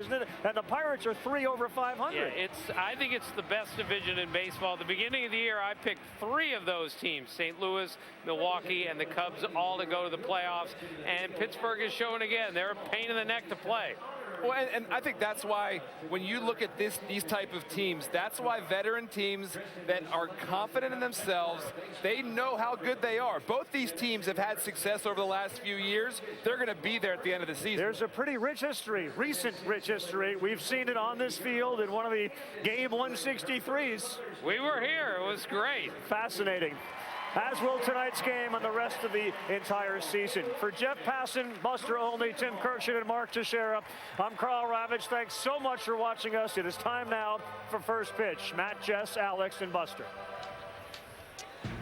isn't it? And the Pirates are 3 over 500. Yeah, I think it's the best division in baseball. At the beginning of the year, I picked 3 of those teams, St. Louis, Milwaukee, and the Cubs, all to go to the playoffs. And Pittsburgh is showing again. They're a pain in the neck to play. Well, and I think that's why when you look at these type of teams, that's why veteran teams that are confident in themselves, they know how good they are. Both these teams have had success over the last few years. They're going to be there at the end of the season. There's a pretty rich history, recent rich history. We've seen it on this field in one of the game 163s. We were here. It was great. Fascinating. As will tonight's game and the rest of the entire season. For Jeff Passan, Buster Olney, Tim Kirshen, and Mark Teixeira, I'm Carl Ravitch. Thanks so much for watching us. It is time now for First Pitch. Matt, Jess, Alex, and Buster.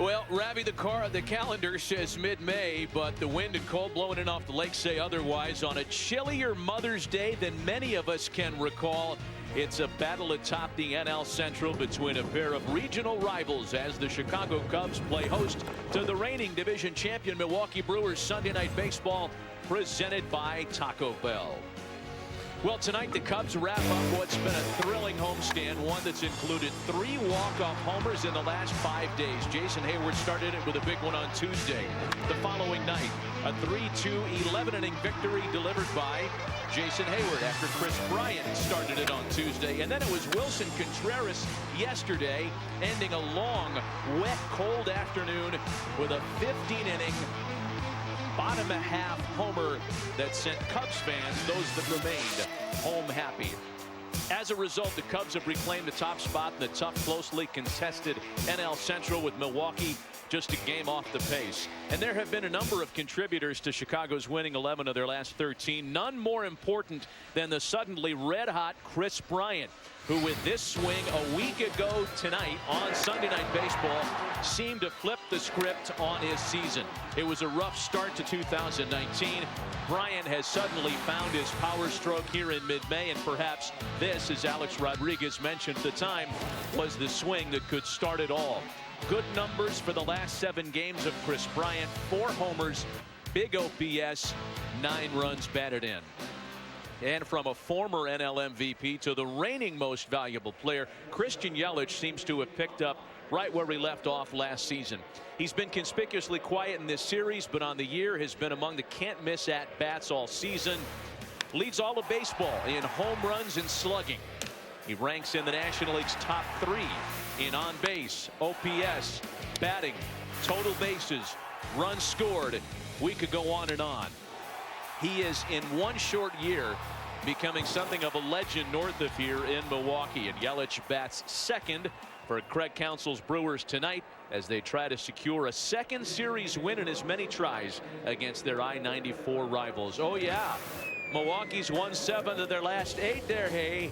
Well, Ravi, the calendar says mid-May, but the wind and cold blowing in off the lake say otherwise. On a chillier Mother's Day than many of us can recall, it's a battle atop the NL Central between a pair of regional rivals as the Chicago Cubs play host to the reigning division champion Milwaukee Brewers. Sunday Night Baseball presented by Taco Bell. Well, tonight the Cubs wrap up what's been a thrilling homestand, one that's included 3 walk-off homers in the last 5 days. Jason Hayward started it with a big one on Tuesday. The following night, a 3-2 11-inning victory delivered by Jason Hayward after Chris Bryant started it on Tuesday. And then it was Wilson Contreras yesterday, ending a long, wet, cold afternoon with a 15-inning bottom half homer that sent Cubs fans, those that remained, home happy. As a result, the Cubs have reclaimed the top spot in the tough, closely contested NL Central, with Milwaukee just a game off the pace. And there have been a number of contributors to Chicago's winning 11 of their last 13. None more important than the suddenly red-hot Chris Bryant, who with this swing a week ago tonight on Sunday Night Baseball seemed to flip the script on his season. It was a rough start to 2019. Bryant has suddenly found his power stroke here in mid-May, and perhaps this, as Alex Rodriguez mentioned at the time, was the swing that could start it all. Good numbers for the last 7 games of Chris Bryant: 4 homers, big OPS, 9 runs batted in. And from a former NL MVP to the reigning most valuable player, Christian Yelich seems to have picked up right where he left off last season. He's been conspicuously quiet in this series, but on the year has been among the can't-miss at-bats all season. Leads all of baseball in home runs and slugging. He ranks in the National League's top 3 in on-base, OPS, batting, total bases, runs scored. We could go on and on. He is, in one short year, becoming something of a legend north of here in Milwaukee. And Yelich bats second for Craig Counsell's Brewers tonight as they try to secure a second series win in as many tries against their I-94 rivals. Oh, yeah. Milwaukee's won 7 of their last 8 there, hey,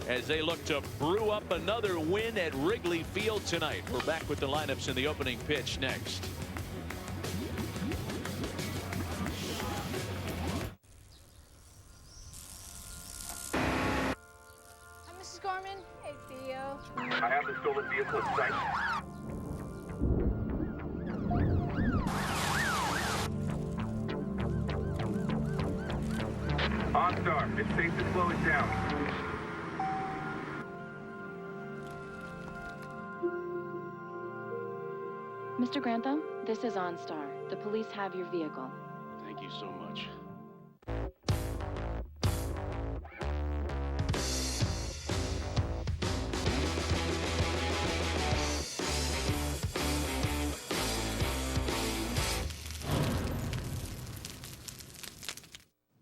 as they look to brew up another win at Wrigley Field tonight. We're back with the lineups in the opening pitch next. Gorman. Hey, Theo. I have the stolen vehicle in sight. OnStar, it's safe to slow it down. Mr. Grantham, this is OnStar. The police have your vehicle. Thank you so much.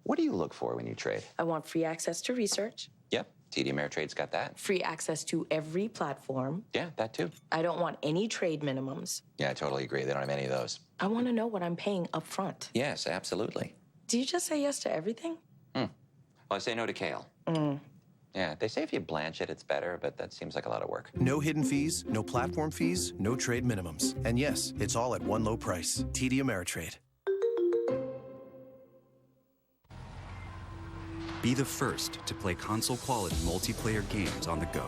What do you look for when you trade? I want free access to research. Yep, TD Ameritrade's got that. Free access to every platform. Yeah, that too. I don't want any trade minimums. Yeah, I totally agree. They don't have any of those. I want to know what I'm paying up front. Yes, absolutely. Do you just say yes to everything? Well, I say no to kale. Yeah, they say if you blanch it, it's better, but that seems like a lot of work. No hidden fees, no platform fees, no trade minimums. And yes, it's all at one low price. TD Ameritrade. Be the first to play console-quality multiplayer games on the go.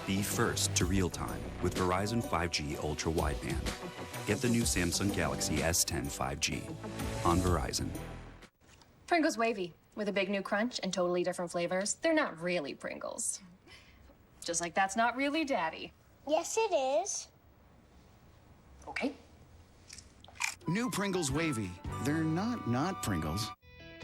Be first to real-time with Verizon 5G Ultra Wideband. Get the new Samsung Galaxy S10 5G on Verizon. Pringles wavy. With a big new crunch and totally different flavors, they're not really Pringles. Just like that's not really Daddy. Yes, it is. Okay. New Pringles Wavy. They're not Pringles.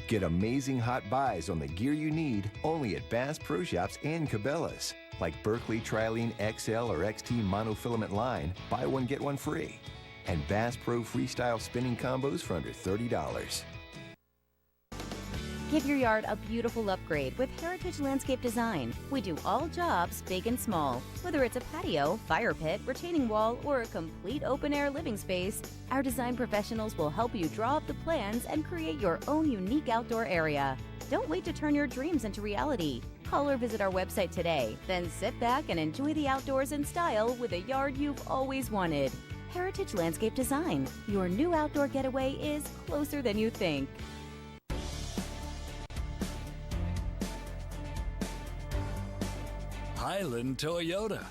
Get amazing hot buys on the gear you need only at Bass Pro Shops and Cabela's. Like Berkeley Trilene XL or XT monofilament line, buy one, get one free. And Bass Pro Freestyle spinning combos for under $30. Give your yard a beautiful upgrade with Heritage Landscape Design. We do all jobs, big and small. Whether it's a patio, fire pit, retaining wall, or a complete open-air living space, our design professionals will help you draw up the plans and create your own unique outdoor area. Don't wait to turn your dreams into reality. Call or visit our website today. Then sit back and enjoy the outdoors in style with a yard you've always wanted. Heritage Landscape Design. Your new outdoor getaway is closer than you think. Highland Toyota,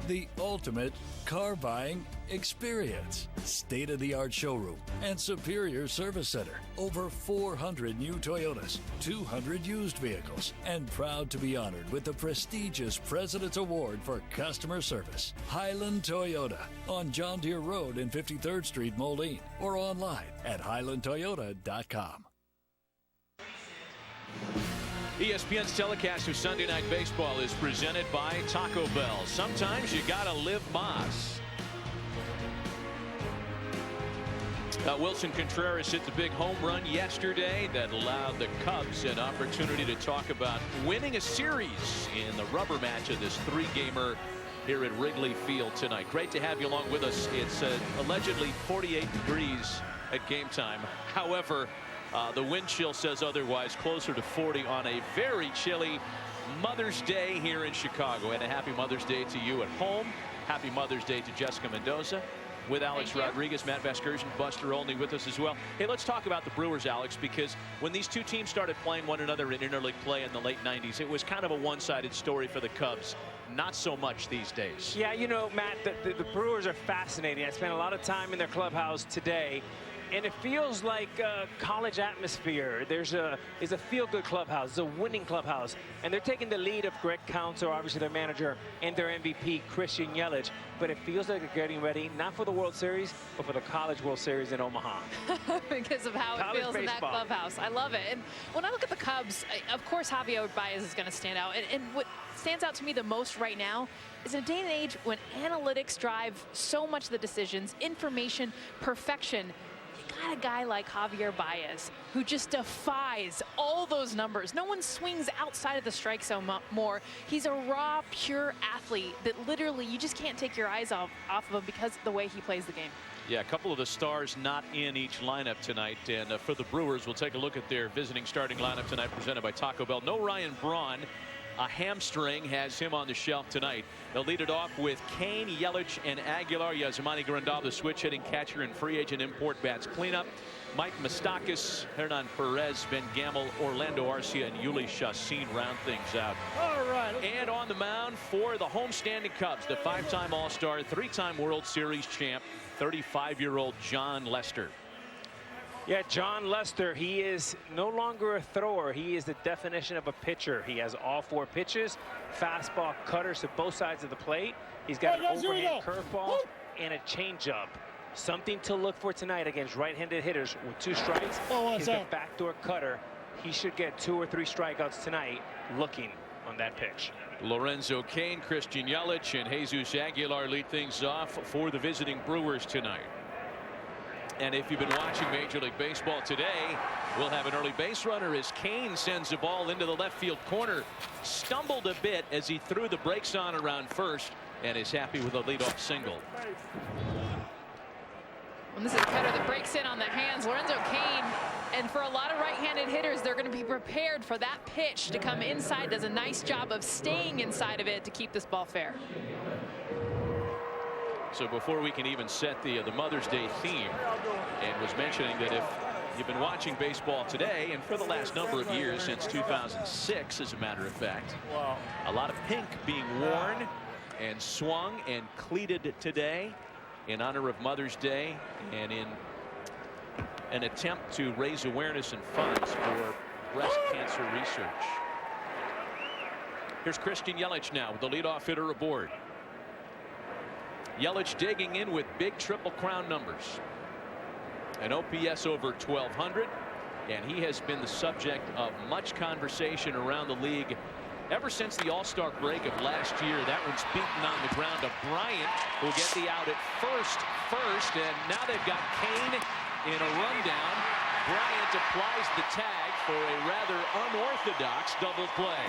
the ultimate car buying experience. State-of-the-art showroom and superior service center. Over 400 new Toyotas, 200 used vehicles, and proud to be honored with the prestigious President's Award for Customer Service. Highland Toyota on John Deere Road in 53rd Street, Moline, or online at highlandtoyota.com. ESPN's telecast of Sunday Night Baseball is presented by Taco Bell. Sometimes you gotta live Moss. Wilson Contreras hit the big home run yesterday that allowed the Cubs an opportunity to talk about winning a series in the rubber match of this three-gamer here at Wrigley Field tonight. Great to have you along with us. It's allegedly 48 degrees at game time. However, the wind chill says otherwise, closer to 40 on a very chilly Mother's Day here in Chicago. And a happy Mother's Day to you at home. Happy Mother's Day to Jessica Mendoza. With Alex Rodriguez, Matt Vasgersian, Buster Olney with us as well. Hey, let's talk about the Brewers, Alex, because when these two teams started playing one another in interleague play in the late 90s, it was kind of a one-sided story for the Cubs. Not so much these days. Yeah, you know, Matt, the Brewers are fascinating. I spent a lot of time in their clubhouse today. And it feels like a college atmosphere. There's a feel-good clubhouse, it's a winning clubhouse. And they're taking the lead of Greg Counsell, obviously their manager, and their MVP, Christian Yelich. But it feels like they're getting ready, not for the World Series, but for the College World Series in Omaha. Because of how college it feels baseball. in that clubhouse. I love it. And when I look at the Cubs, of course, Javier Baez is going to stand out. And what stands out to me the most right now is in a day and age when analytics drive so much of the decisions, information, perfection. Got a guy like Javier Baez who just defies all those numbers. No one swings outside of the strike zone more. He's a raw, pure athlete that literally you just can't take your eyes off of him because of the way he plays the game. Yeah, a couple of the stars not in each lineup tonight. And for the Brewers, we'll take a look at their visiting starting lineup tonight presented by Taco Bell. No Ryan Braun. A hamstring has him on the shelf tonight. They'll lead it off with Kane, Yelich, and Aguilar. Yasmani Grandal, the switch-hitting catcher and free agent import bats cleanup. Mike Moustakas, Hernan Perez, Ben Gamel, Orlando Arcia, and Yuli Chassin round things out. All right. And on the mound for the homestanding Cubs, the five-time All-Star, three-time World Series champ, 35-year-old John Lester. Yeah, John Lester, he is no longer a thrower. He is the definition of a pitcher. He has all four pitches, fastball, cutters to both sides of the plate. He's got an overhand curveball and a changeup. Something to look for tonight against right-handed hitters with two strikes. He's the backdoor cutter. He should get 2 or 3 strikeouts tonight looking on that pitch. Lorenzo Cain, Christian Yelich, and Jesus Aguilar lead things off for the visiting Brewers tonight. And if you've been watching Major League Baseball today, we'll have an early base runner as Cain sends the ball into the left field corner. Stumbled a bit as he threw the brakes on around first and is happy with a leadoff single. And this is a cutter that breaks in on the hands. Lorenzo Cain, and for a lot of right-handed hitters, they're going to be prepared for that pitch to come inside. Does a nice job of staying inside of it to keep this ball fair. So before we can even set the Mother's Day theme, and was mentioning that if you've been watching baseball today and for the last number of years, since 2006 as a matter of fact, a lot of pink being worn and swung and cleated today in honor of Mother's Day and in an attempt to raise awareness and funds for breast cancer research. Here's Christian Yelich now with the leadoff hitter aboard. Yelich digging in with big Triple Crown numbers. An OPS over 1,200, and he has been the subject of much conversation around the league ever since the All-Star break of last year. That one's beaten on the ground to Bryant, who'll get the out at first, and now they've got Kane in a rundown. Bryant applies the tag for a rather unorthodox double play.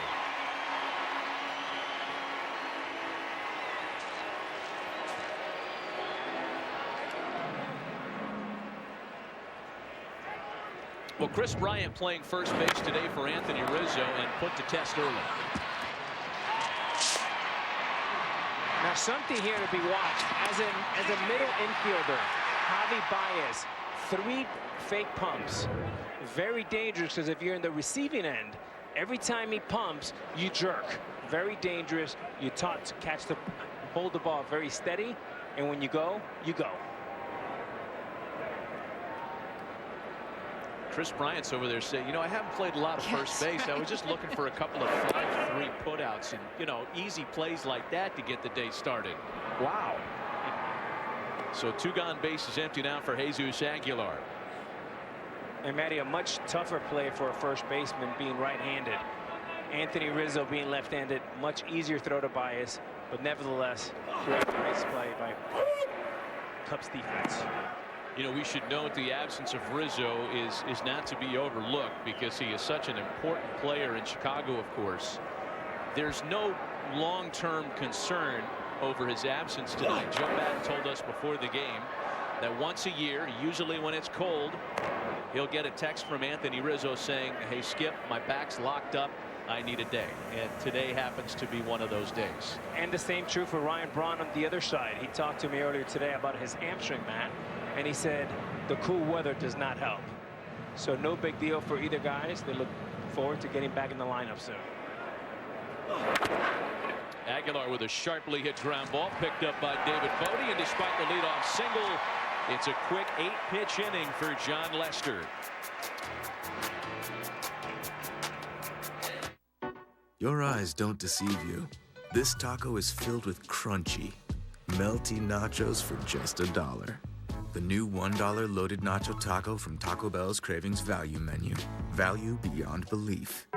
Well, Chris Bryant playing first base today for Anthony Rizzo and put to test early. Now something here to be watched. As a middle infielder, Javi Baez, 3 fake pumps. Very dangerous, because if you're in the receiving end, every time he pumps, you jerk. Very dangerous. You're taught to hold the ball very steady, and when you go, you go. Chris Bryant's over there saying, you know, I haven't played a lot of first base. I was just looking for a couple of 5-3 putouts and, you know, easy plays like that to get the day started. Wow. So 2 gone, bases empty now for Jesus Aguilar. And Matty, a much tougher play for a first baseman being right-handed. Anthony Rizzo being left-handed, much easier throw to Baez, but nevertheless, great base play by Cubs defense. You know, we should note the absence of Rizzo is not to be overlooked, because he is such an important player in Chicago, of course. There's no long-term concern over his absence tonight. Joe Madden told us before the game that once a year, usually when it's cold, he'll get a text from Anthony Rizzo saying, hey, Skip, my back's locked up. I need a day. And today happens to be one of those days. And the same true for Ryan Braun on the other side. He talked to me earlier today about his hamstring, Matt. And he said the cool weather does not help. So no big deal for either guys. They look forward to getting back in the lineup soon. Aguilar with a sharply hit ground ball picked up by David Bodie, and despite the leadoff single, it's a quick 8-pitch inning for John Lester. Your eyes don't deceive you. This taco is filled with crunchy, melty nachos for just $1. The new $1 loaded nacho taco from Taco Bell's Cravings Value Menu. Value beyond belief.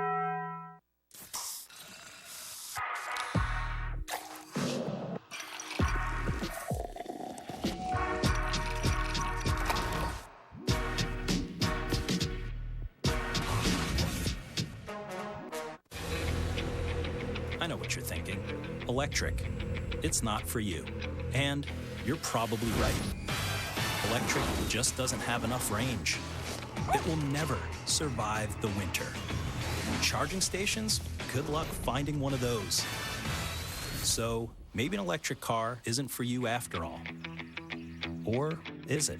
I know what you're thinking. Electric. It's not for you. And you're probably right. Electric just doesn't have enough range. It will never survive the winter. Charging stations? Good luck finding one of those. So maybe an electric car isn't for you after all. Or is it?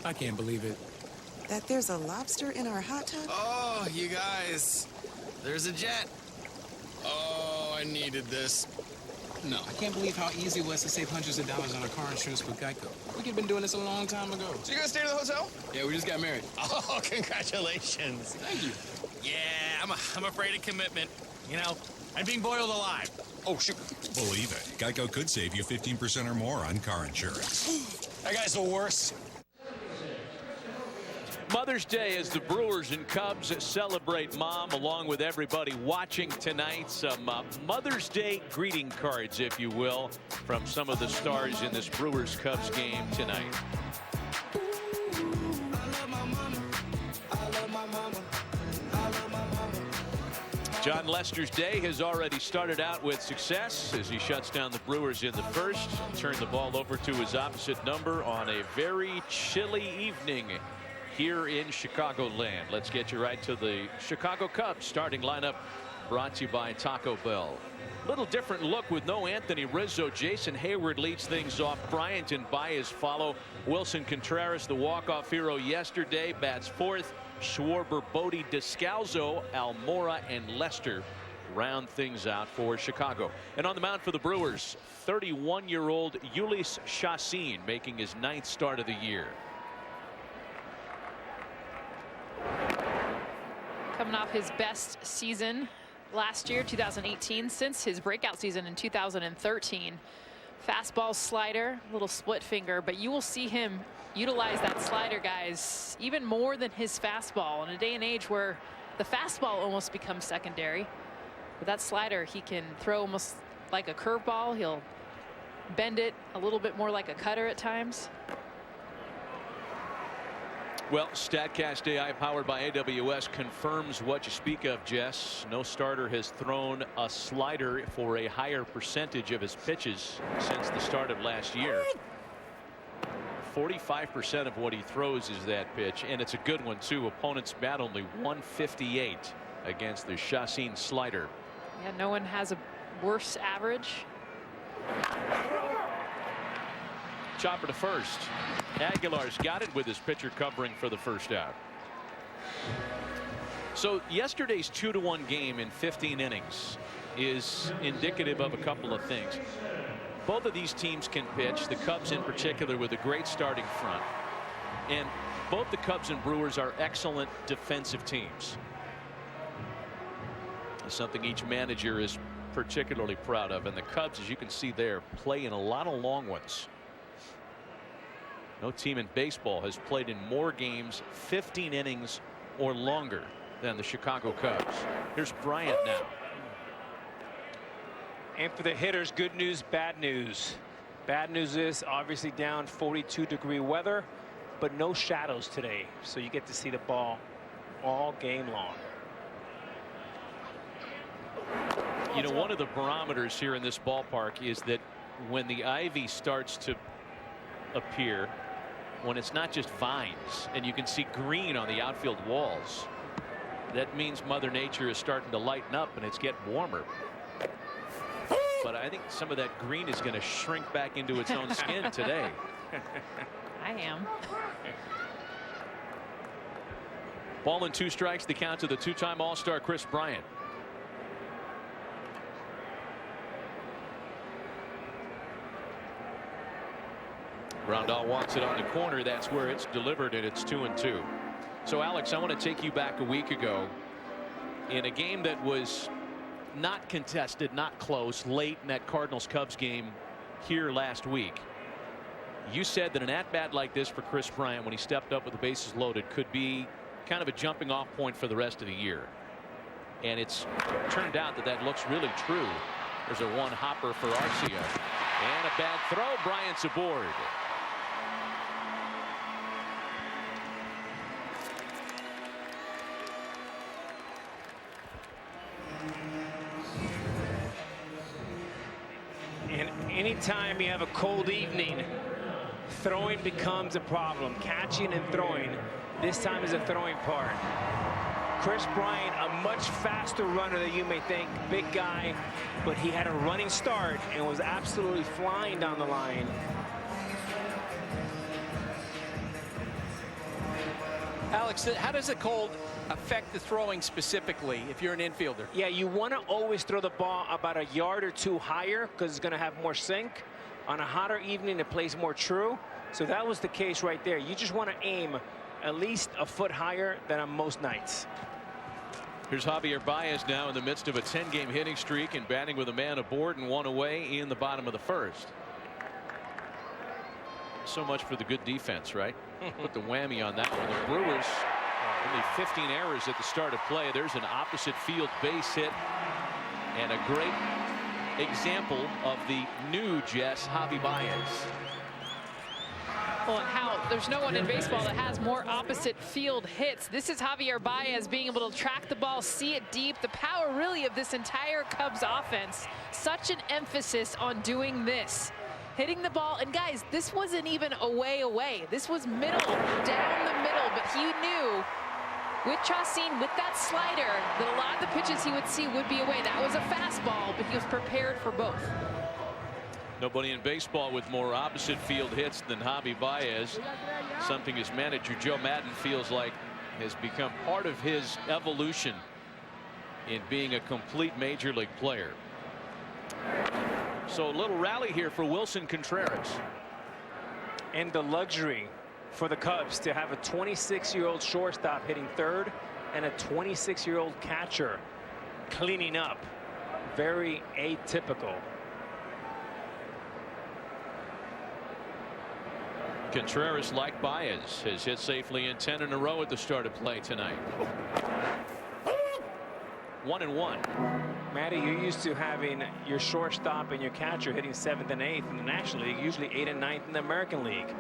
I can't believe it. That there's a lobster in our hot tub? Oh, you guys. There's a jet. Oh, I needed this. No, I can't believe how easy it was to save hundreds of dollars on our car insurance with Geico. We could have been doing this a long time ago. So you guys stay to the hotel? Yeah, we just got married. Oh, congratulations. Thank you. Yeah, I'm afraid of commitment. You know, I'm being boiled alive. Oh, shoot. Believe it. Geico could save you 15% or more on car insurance. That guy's the worst. Mother's Day as the Brewers and Cubs celebrate Mom along with everybody watching tonight. Some Mother's Day greeting cards, if you will, from some of the stars in this Brewers-Cubs game tonight. John Lester's day has already started out with success as he shuts down the Brewers in the first, turned the ball over to his opposite number on a very chilly evening here in Chicagoland. Let's get you right to the Chicago Cubs starting lineup, brought to you by Taco Bell. Little different look with no Anthony Rizzo. Jason Hayward leads things off. Bryant and Baez follow. Wilson Contreras, the walk-off hero yesterday, bats fourth. Schwarber, Bodie, Descalzo, Almora, and Lester round things out for Chicago. And on the mound for the Brewers, 31-year-old Vasgersian making his 9th start of the year. Coming off his best season last year, 2018, since his breakout season in 2013. Fastball, slider, little split finger, but you will see him utilize that slider, guys, even more than his fastball in a day and age where the fastball almost becomes secondary. With that slider, he can throw almost like a curveball. He'll bend it a little bit more like a cutter at times. Well, StatCast AI powered by AWS confirms what you speak of, Jess. No starter has thrown a slider for a higher percentage of his pitches since the start of last year. 45% of what he throws is that pitch, and it's a good one too. Opponents bat only 158 against the Vasgersian slider. Yeah, no one has a worse average. Chopper to first. Aguilar's got it with his pitcher covering for the first out. So yesterday's 2-1 game in 15 innings is indicative of a couple of things. Both of these teams can pitch, the Cubs in particular with a great starting front. And both the Cubs and Brewers are excellent defensive teams. It's something each manager is particularly proud of. And the Cubs, as you can see there, play in a lot of long ones. No team in baseball has played in more games 15 innings or longer than the Chicago Cubs. Here's Bryant now. And for the hitters, good news, bad news. Bad news is obviously down 42-degree weather, but no shadows today. So you get to see the ball all game long. You know, one of the barometers here in this ballpark is that when the ivy starts to appear, when it's not just vines and you can see green on the outfield walls, that means Mother Nature is starting to lighten up and it's getting warmer. But I think some of that green is going to shrink back into its own skin today. I am. Ball and 2 strikes, the count to the 2-time All-Star Kris Bryant. Grandal wants it on the corner. That's where it's delivered, and it's 2-2. So, Alex, I want to take you back a week ago in a game that was not contested, not close, late in that Cardinals-Cubs game here last week. You said that an at-bat like this for Kris Bryant when he stepped up with the bases loaded could be kind of a jumping-off point for the rest of the year. And it's turned out that that looks really true. There's a one-hopper for Arcia. And a bad throw. Bryant's aboard. And anytime you have a cold evening, throwing becomes a problem. Catching and throwing. This time is a throwing part. Kris Bryant, a much faster runner than you may think. Big guy, but he had a running start and was absolutely flying down the line. Alex, how does the cold affect the throwing specifically if you're an infielder? Yeah, you want to always throw the ball about a yard or two higher because it's going to have more sink. On a hotter evening, it plays more true. So that was the case right there. You just want to aim at least a foot higher than on most nights. Here's Javier Baez now in the midst of a 10-game hitting streak and batting with a man aboard and one away in the bottom of the first. So much for the good defense, right? Put the whammy on that one. The Brewers only 15 errors at the start of play. There's an opposite field base hit and a great example of the new Jess, Javi Baez. Well, and how there's no one in baseball that has more opposite field hits. This is Javier Baez being able to track the ball, see it deep. The power really of this entire Cubs offense. Such an emphasis on doing this. Hitting the ball, and guys, this wasn't even away. This was middle, down the middle, but he knew with Vasgersian, with that slider, that a lot of the pitches he would see would be away. That was a fastball, but he was prepared for both. Nobody in baseball with more opposite field hits than Javi Baez. Something his manager Joe Maddon feels like has become part of his evolution in being a complete major league player. So a little rally here for Wilson Contreras. And the luxury for the Cubs to have a 26-year-old shortstop hitting third and a 26-year-old catcher cleaning up. Very atypical. Contreras, like Baez, has hit safely in 10 in a row at the start of play tonight. 1-1. Matty, you're used to having your shortstop and your catcher hitting 7th and 8th in the National League, usually 8th and 9th in the American League.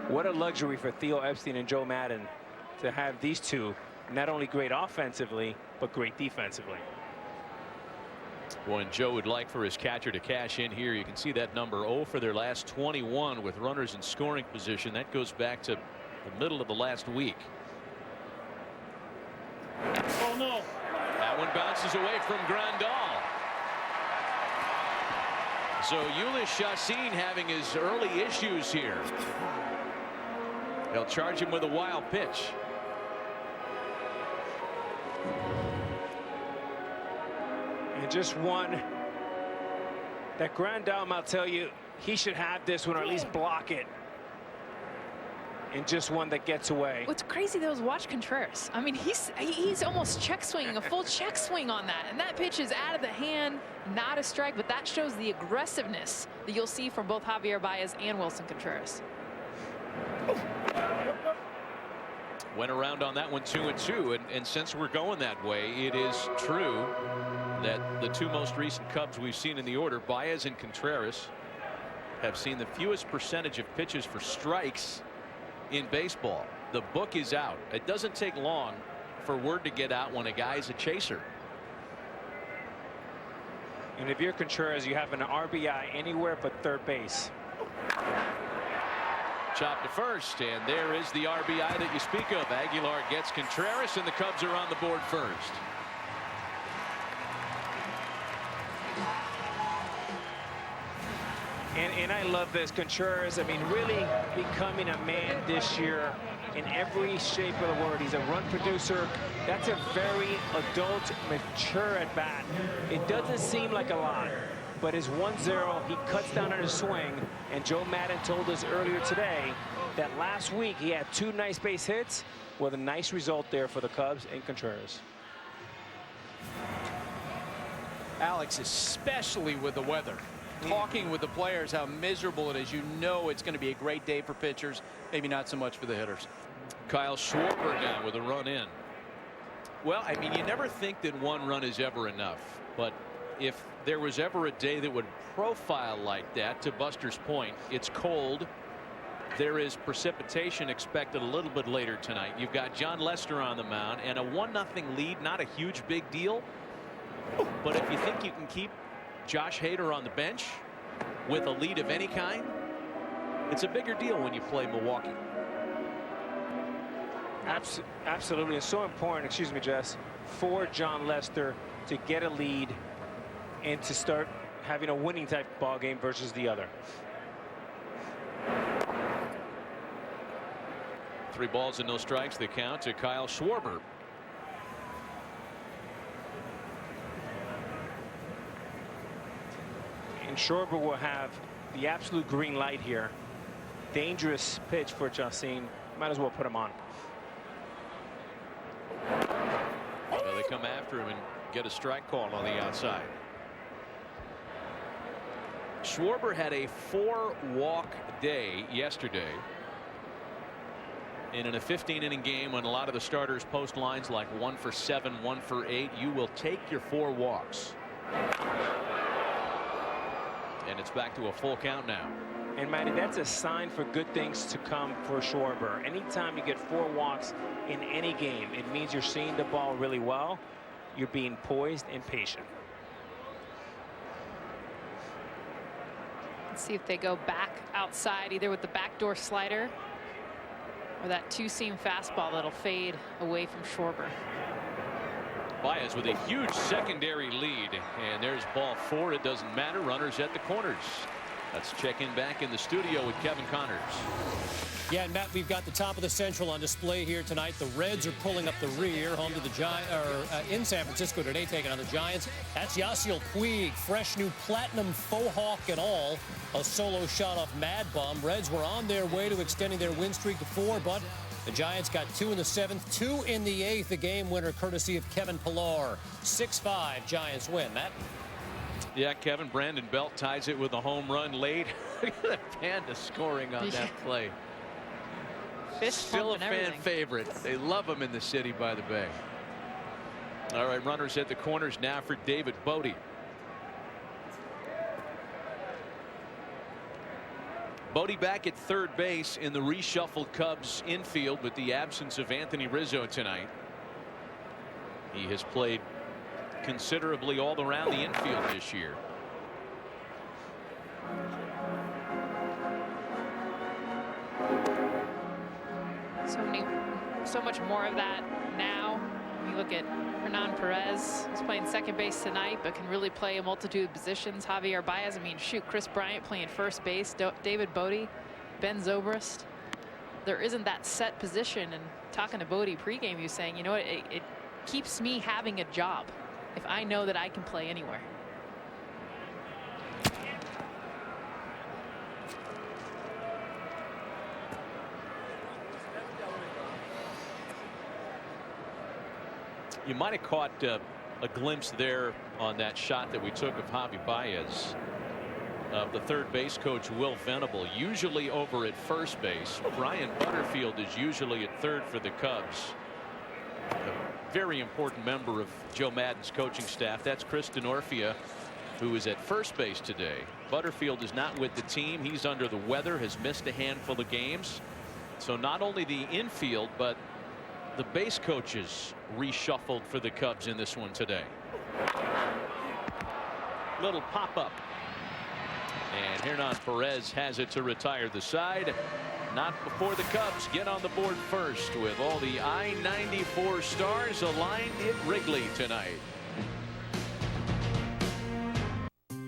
What a luxury for Theo Epstein and Joe Madden to have these two not only great offensively, but great defensively. Boy, and Joe would like for his catcher to cash in here. You can see that number 0 for their last 21 with runners in scoring position. That goes back to the middle of the last week. Oh, no. That one bounces away from Grandal. So Yelich having his early issues here. They'll charge him with a wild pitch. And just one that Grandal, I'll tell you, he should have this one or at least block it. And just one that gets away. What's crazy though is watch Contreras. I mean, he's almost check swinging, a full check swing on that. And that pitch is out of the hand, not a strike, but that shows the aggressiveness that you'll see from both Javier Baez and Wilson Contreras. Went around on that one 2-2, and since we're going that way, it is true that the two most recent Cubs we've seen in the order, Baez and Contreras, have seen the fewest percentage of pitches for strikes in baseball. The book is out. It doesn't take long for word to get out when a guy's a chaser. And if you're Contreras, you have an RBI anywhere but third base. Chop to first, and there is the RBI that you speak of. Aguilar gets Contreras, and the Cubs are on the board first. And I love this. Contreras, I mean, really becoming a man this year in every shape of the word. He's a run producer. That's a very adult, mature at bat. It doesn't seem like a lot, but his 1-0, he cuts down on his swing. And Joe Madden told us earlier today that last week he had 2 nice base hits with a nice result there for the Cubs and Contreras. Alex, especially with the weather. Talking with the players how miserable it is. You know it's going to be a great day for pitchers, maybe not so much for the hitters. Kyle Schwarber now with a run in. Well, I mean, you never think that one run is ever enough, but if there was ever a day that would profile like that, to Buster's point, it's cold. There is precipitation expected a little bit later tonight. You've got John Lester on the mound and a 1-0 lead, not a huge big deal, but if you think you can keep Josh Hader on the bench with a lead of any kind, it's a bigger deal when you play Milwaukee. Absolutely. It's so important, excuse me, Jess, for John Lester to get a lead and to start having a winning type ball game versus the other. 3 balls and no strikes, the count to Kyle Schwarber. And Schwarber will have the absolute green light here. Dangerous pitch for Chacin. Might as well put him on. Well, they come after him and get a strike call on the outside. Schwarber had a 4-walk day yesterday. And in a 15-inning game, when a lot of the starters post lines like 1 for 7, 1 for 8, you will take your 4 walks. And it's back to a full count now. And Matty, that's a sign for good things to come for Schwarber. Anytime you get 4 walks in any game, it means you're seeing the ball really well. You're being poised and patient. Let's see if they go back outside, either with the backdoor slider or that 2-seam fastball that'll fade away from Schwarber. Baez with a huge secondary lead, and there's ball 4. It doesn't matter. Runners at the corners. Let's check in back in the studio with Kevin Connors. Yeah, and Matt, we've got the top of the Central on display here tonight. The Reds are pulling up the rear, home to the in San Francisco today, taking on the Giants. That's Yasiel Puig, fresh new platinum faux hawk and all. A solo shot off Mad Bum. Reds were on their way to extending their win streak to 4, but the Giants got 2 in the 7th, 2 in the 8th. The game winner courtesy of Kevin Pillar. 6-5 Giants win. Matt? Yeah, Kevin, Brandon Belt ties it with a home run late. Look at the Panda scoring on that play. Still a fan favorite. They love him in the city by the bay. All right, runners at the corners now for David Bodie. Bodie back at third base in the reshuffled Cubs infield with the absence of Anthony Rizzo tonight. He has played considerably all around the infield this year. So much more of that now. You look at Hernan Perez, who's playing second base tonight, but can really play a multitude of positions. Javier Baez, I mean, shoot, Chris Bryant playing first base, David Bodie, Ben Zobrist. There isn't that set position. And talking to Bodie pregame, he was saying, you know what, it keeps me having a job if I know that I can play anywhere. You might have caught a glimpse there on that shot that we took of Javi Baez. The third base coach, Will Venable, usually over at first base. Brian Butterfield is usually at third for the Cubs. A very important member of Joe Maddon's coaching staff. That's Chris Denorfia, who is at first base today. Butterfield is not with the team. He's under the weather, has missed a handful of games. So not only the infield, but the base coaches reshuffled for the Cubs in this one today. Little pop up. And Hernan Perez has it to retire the side. Not before the Cubs get on the board first with all the I-94 stars aligned in Wrigley tonight.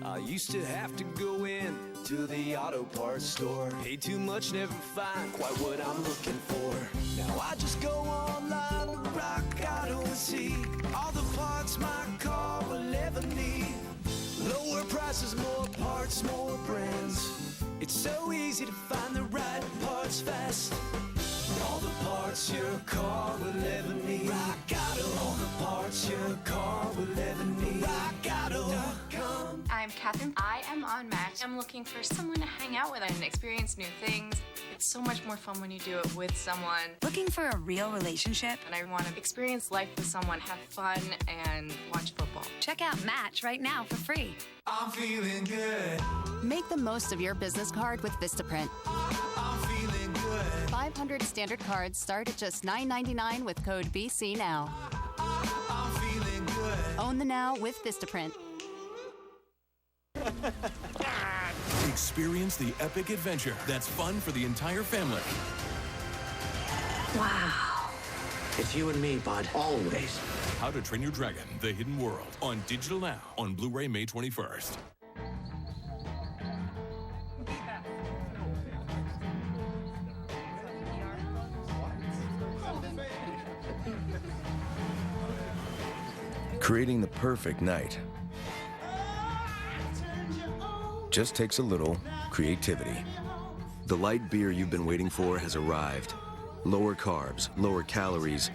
I used to have to go in to the auto parts store. Pay too much, never find quite what I'm looking for. Now I just go online to Rock Auto and see all the parts my car will ever need. Lower prices, more parts, more brands. It's so easy to find the right parts fast. All the parts your car will ever need. Rock Auto. All the parts your car will ever need. RockAuto.com. I'm Catherine. I am on Match. I'm looking for someone to hang out with and experience new things. It's so much more fun when you do it with someone. Looking for a real relationship? And I want to experience life with someone, have fun, and watch football. Check out Match right now for free. I'm feeling good. Make the most of your business card with Vistaprint. I'm feeling good. 500 standard cards start at just $9.99 with code BC Now. I'm feeling good. Own the now with Vistaprint. Experience the epic adventure that's fun for the entire family. Wow. It's you and me, bud. Always. How to Train Your Dragon, The Hidden World. On digital now. On Blu-ray May 21st. Creating the perfect night just takes a little creativity. The light beer you've been waiting for has arrived. Lower carbs, lower calories,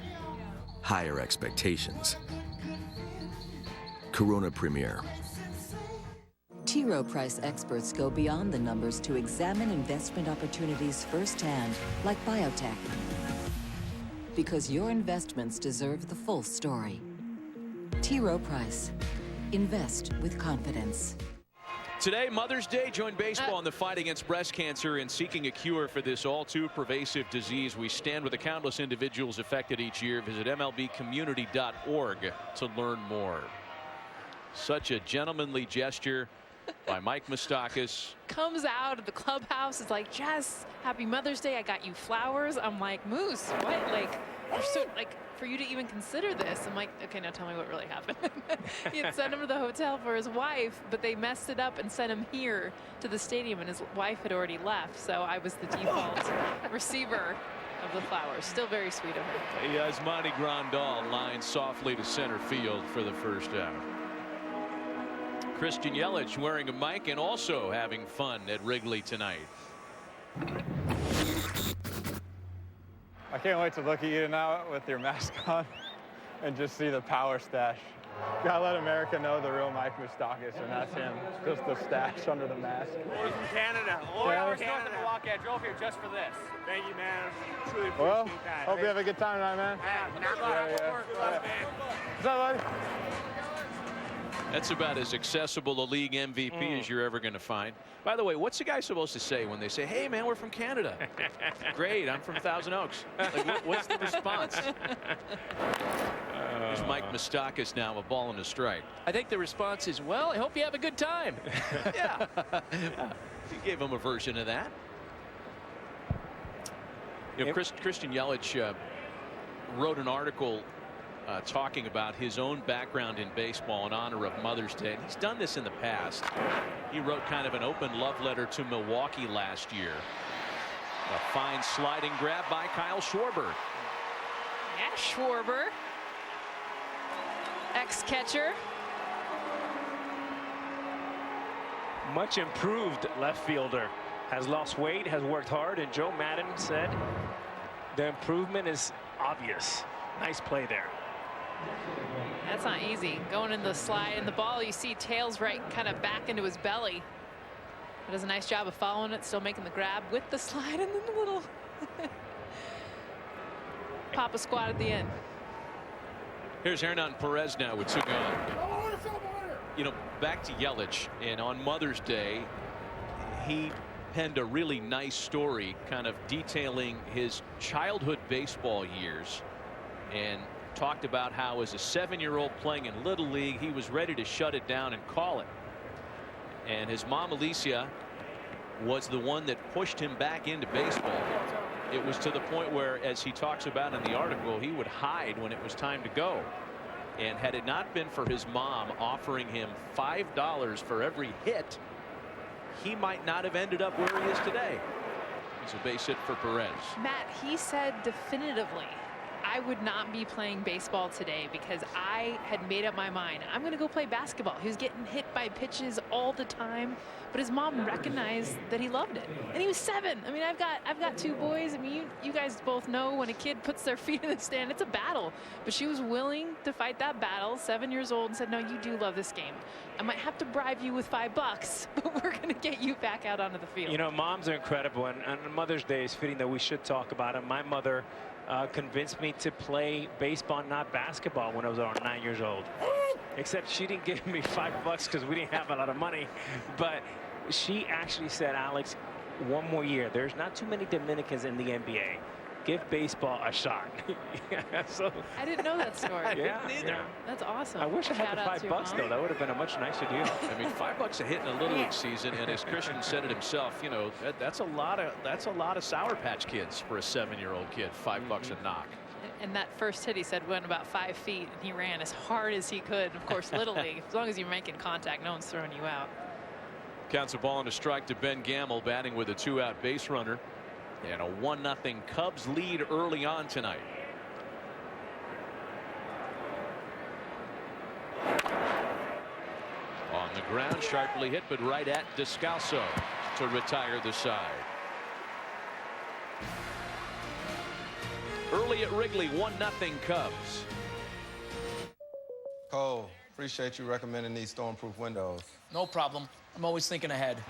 higher expectations. Corona Premier. T. Rowe Price experts go beyond the numbers to examine investment opportunities firsthand, like biotech. Because your investments deserve the full story. T. Rowe Price. Invest with confidence. Today, Mother's Day, join baseball in the fight against breast cancer and seeking a cure for this all too pervasive disease. We stand with the countless individuals affected each year. Visit MLBcommunity.org to learn more. Such a gentlemanly gesture by Mike Moustakas. Comes out of the clubhouse, is like, Jess, happy Mother's Day. I got you flowers. I'm like, Moose, what? Like, you're so, like, for you to even consider this. I'm like, okay, now tell me what really happened. He had sent him to the hotel for his wife, but they messed it up and sent him here to the stadium, and his wife had already left. So I was the default receiver of the flowers. Still very sweet of her. Yasmani Grandal lines softly to center field for the first out. Christian Yelich wearing a mic and also having fun at Wrigley tonight. I can't wait to look at you now with your mask on and just see the power stash. Gotta let America know the real Mike Moustakas, and that's him. Just the stash under the mask. We're from Canada. All hours north of Milwaukee. I drove here just for this. Thank you, man. Truly appreciate Well, that. hope you have a good time tonight, man. What's up, buddy? That's about as accessible a league MVP as you're ever going to find. By the way, what's the guy supposed to say when they say, hey, man, we're from Canada? Great, I'm from Thousand Oaks. Like, what's the response? There's Mike Moustakas now, a ball and a strike. I think the response is, well, I hope you have a good time. Yeah. He gave him a version of that. You know, Christian Yelich wrote an article talking about his own background in baseball in honor of Mother's Day. And he's done this in the past. He wrote kind of an open love letter to Milwaukee last year. A fine sliding grab by Kyle Schwarber. Yeah, Schwarber. Ex-catcher. Much improved left fielder. Has lost weight, has worked hard, and Joe Madden said the improvement is obvious. Nice play there. That's not easy. Going in the slide and the ball, you see tails right kind of back into his belly. But does a nice job of following it, still making the grab with the slide and then the little Papa squat at the end. Here's Hernan Perez now with two gone. You know, back to Yelich, and on Mother's Day, he penned a really nice story kind of detailing his childhood baseball years and talked about how as a 7-year-old playing in Little League, he was ready to shut it down and call it. And his mom, Alicia, was the one that pushed him back into baseball. It was to the point where, as he talks about in the article, he would hide when it was time to go. And had it not been for his mom offering him $5 for every hit, he might not have ended up where he is today. It's a base hit for Perez. Matt, he said definitively, I would not be playing baseball today because I had made up my mind. I'm going to go play basketball. He was getting hit by pitches all the time, but his mom recognized that he loved it. And he was 7. I mean, I've got 2 boys. I mean, you guys both know when a kid puts their feet in the stand, it's a battle. But she was willing to fight that battle, 7 years old, and said, no, you do love this game. I might have to bribe you with $5, but we're going to get you back out onto the field. You know, moms are incredible, and on Mother's Day is fitting that we should talk about it. My mother convinced me to play baseball, not basketball, when I was around 9 years old. Except she didn't give me $5 because we didn't have a lot of money. But she actually said, Alex, one more year. There's not too many Dominicans in the NBA. Give baseball a shot. So I didn't know that story. Yeah, Neither. That's awesome. I wish I had the Shout out $5 to though. That would have been a much nicer deal. I mean, $5 a hit in a Little League season, and as Christian said it himself, you know, that's a lot of Sour Patch Kids for a 7-year-old kid. $5 a knock. And that first hit, he said, went about 5 feet, and he ran as hard as he could. Of course, Little League, as long as you're making contact, no one's throwing you out. Counts a ball and a strike to Ben Gamble, batting with a 2-out base runner. And a 1-0 Cubs lead early on tonight. On the ground, sharply hit, but right at Descalso to retire the side. Early at Wrigley, 1-0 Cubs. Cole, appreciate you recommending these storm-proof windows. No problem. I'm always thinking ahead.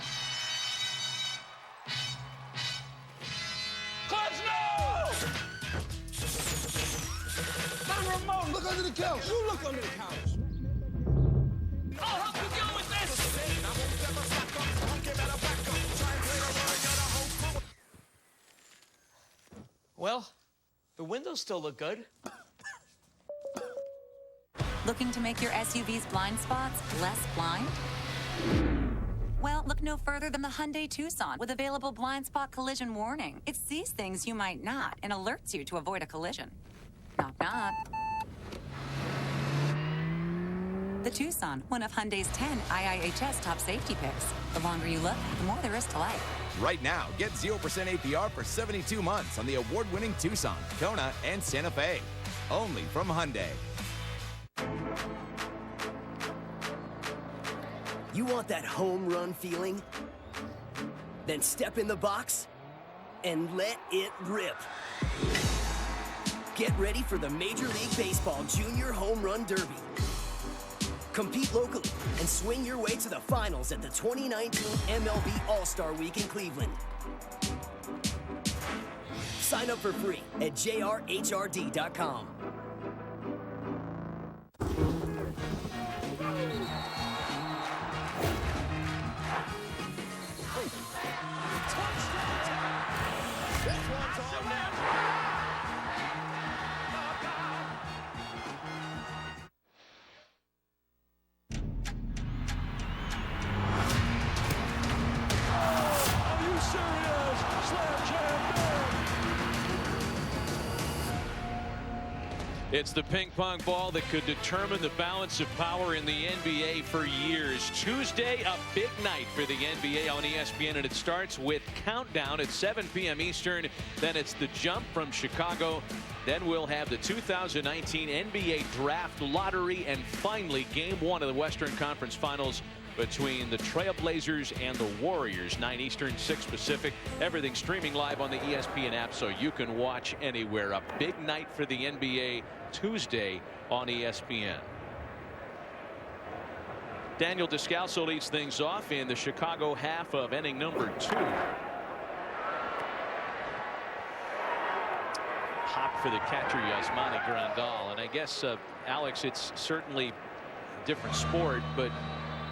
Ramon, look under the couch. You look under the couch. I'll help you deal with this. Well, the windows still look good. Looking to make your SUV's blind spots less blind? Well, look no further than the Hyundai Tucson with available blind spot collision warning. It sees things you might not and alerts you to avoid a collision. Knock, knock. The Tucson, one of Hyundai's 10 IIHS top safety picks. The longer you look, the more there is to like. Right now, get 0% APR for 72 months on the award-winning Tucson, Kona, and Santa Fe. Only from Hyundai. You want that home run feeling? Then step in the box and let it rip. Get ready for the Major League Baseball Junior Home Run Derby. Compete locally and swing your way to the finals at the 2019 MLB All-Star Week in Cleveland. Sign up for free at jrhrd.com. It's the ping pong ball that could determine the balance of power in the NBA for years. Tuesday, a big night for the NBA on ESPN, and it starts with Countdown at 7 p.m. Eastern. Then it's the jump from Chicago. Then we'll have the 2019 NBA Draft Lottery, and finally Game 1 of the Western Conference Finals between the Trailblazers and the Warriors. 9 Eastern, 6 Pacific. Everything streaming live on the ESPN app, so you can watch anywhere. A big night for the NBA Tuesday on ESPN. Daniel Descalso leads things off in the Chicago half of inning number 2. Pop for the catcher, Yasmani Grandal. And I guess, Alex, it's certainly a different sport, but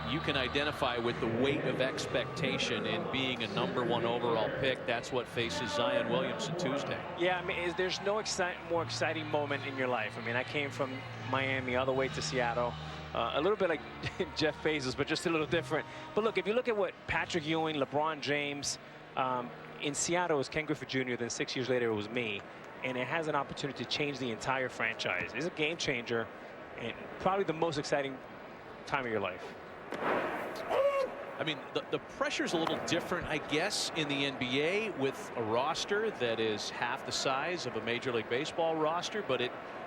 you can identify with the weight of expectation in being a #1 overall pick. That's what faces Zion Williamson Tuesday. Yeah, I mean, there's no more exciting moment in your life. I mean, I came from Miami all the way to Seattle. A little bit like Jeff Bezos, but just a little different. But look, if you look at what Patrick Ewing, LeBron James, in Seattle it was Ken Griffey Jr., then 6 years later it was me. And it has an opportunity to change the entire franchise. It's a game changer and probably the most exciting time of your life. I mean, the pressure's a little different, I guess, in the NBA with a roster that is half the size of a Major League Baseball roster, but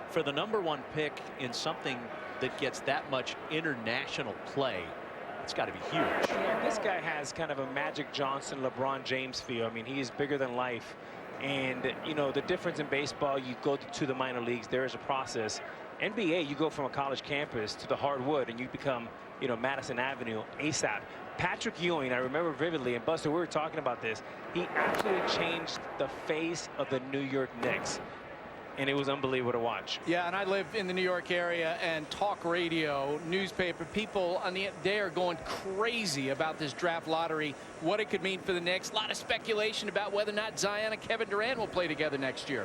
for the #1 pick in something that gets that much international play, it's got to be huge. Yeah, this guy has kind of a Magic Johnson, LeBron James feel. I mean, he is bigger than life. And, you know, the difference in baseball, you go to the minor leagues, there is a process. NBA, you go from a college campus to the hardwood and you become, you know, Madison Avenue ASAP. Patrick Ewing, I remember vividly, and Buster, we were talking about this, he absolutely changed the face of the New York Knicks. And it was unbelievable to watch. Yeah, and I live in the New York area, and talk radio, newspaper, people they are going crazy about this draft lottery, what it could mean for the Knicks. A lot of speculation about whether or not Zion and Kevin Durant will play together next year.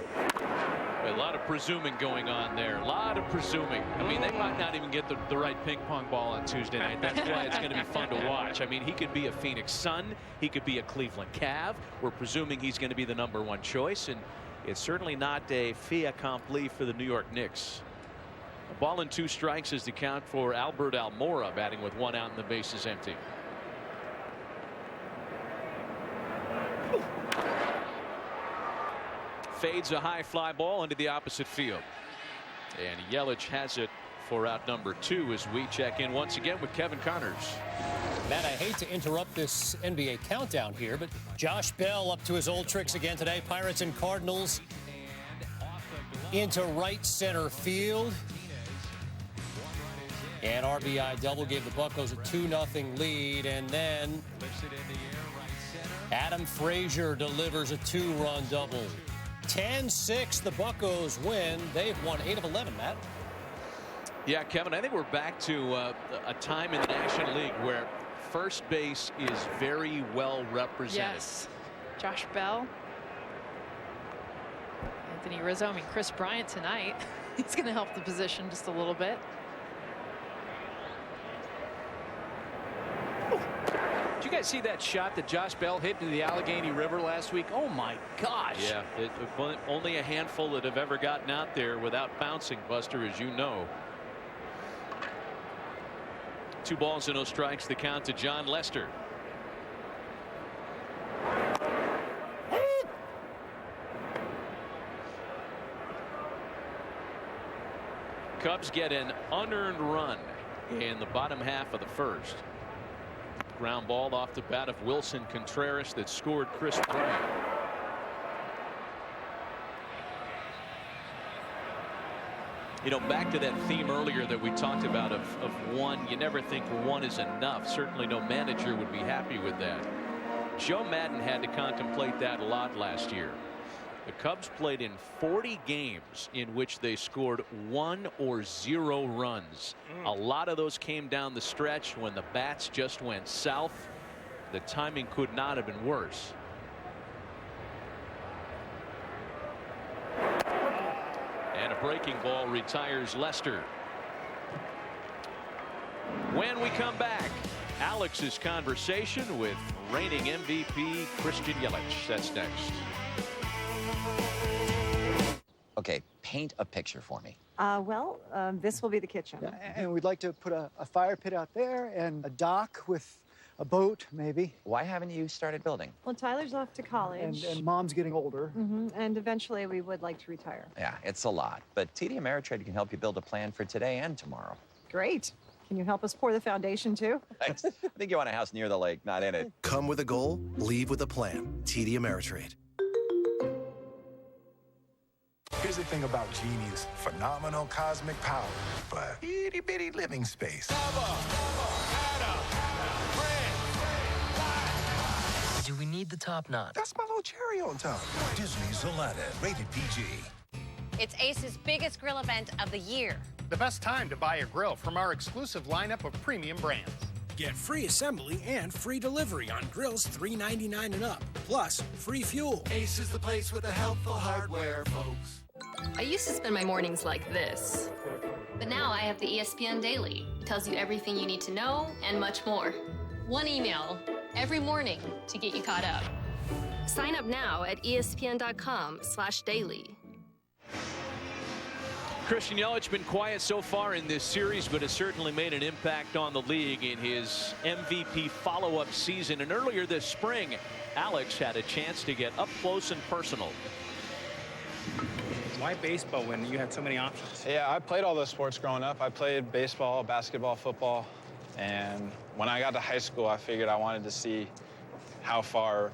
A lot of presuming going on there. A lot of presuming. I mean, they might not even get the right ping pong ball on Tuesday night. That's why it's going to be fun to watch. I mean, he could be a Phoenix Sun. He could be a Cleveland Cav. We're presuming he's going to be the #1 choice, and it's certainly not a fait accompli for the New York Knicks. A ball and 2 strikes is the count for Albert Almora, batting with 1 out and the bases empty. Fades a high fly ball into the opposite field. And Yelich has it for out number 2 as we check in once again with Kevin Connors. Matt, I hate to interrupt this NBA countdown here, but Josh Bell up to his old tricks again today. Pirates and Cardinals into right center field. And RBI double gave the Buccos a 2-0 lead. And then Adam Frazier delivers a 2-run double. 10-6, the Buccos win. They've won 8 of 11, Matt. Yeah, Kevin, I think we're back to a time in the National League where first base is very well represented. Yes. Josh Bell. Anthony Rizzo. I mean, Chris Bryant tonight. He's going to help the position just a little bit. Did you guys see that shot that Josh Bell hit into the Allegheny River last week? Oh my gosh. Yeah, only a handful that have ever gotten out there without bouncing, Buster, as you know. 2 balls and no strikes, the count to John Lester. Cubs get an unearned run in the bottom half of the first. Ground ball off the bat of Wilson Contreras that scored Chris Bryant. You know, back to that theme earlier that we talked about of one. You never think one is enough. Certainly no manager would be happy with that. Joe Madden had to contemplate that a lot last year. The Cubs played in 40 games in which they scored 1 or 0 runs. A lot of those came down the stretch when the bats just went south. The timing could not have been worse. And a breaking ball retires Lester. When we come back, Alex's conversation with reigning MVP Christian Yelich. That's next. Okay, paint a picture for me. This will be the kitchen. Yeah, and we'd like to put a fire pit out there and a dock with a boat, maybe. Why haven't you started building? Well, Tyler's off to college. And Mom's getting older. And eventually we would like to retire. Yeah, it's a lot. But TD Ameritrade can help you build a plan for today and tomorrow. Great. Can you help us pour the foundation, too? I think you want a house near the lake, not in it. Come with a goal, leave with a plan. TD Ameritrade. Here's the thing about Genie's phenomenal cosmic power, but itty-bitty living space. Do we need the top knot? That's my little cherry on top. Disney's Aladdin, rated PG. It's Ace's biggest grill event of the year. The best time to buy a grill from our exclusive lineup of premium brands. Get free assembly and free delivery on grills $3.99 and up, plus free fuel. Ace is the place with the helpful hardware, folks. I used to spend my mornings like this. But now I have the ESPN Daily. It tells you everything you need to know and much more. One email every morning to get you caught up. Sign up now at espn.com/daily. Christian Yelich been quiet so far in this series, but has certainly made an impact on the league in his MVP follow-up season. And earlier this spring, Alex had a chance to get up close and personal. Why baseball when you had so many options? Yeah, I played all those sports growing up. I played baseball, basketball, football, and when I got to high school, I figured I wanted to see how far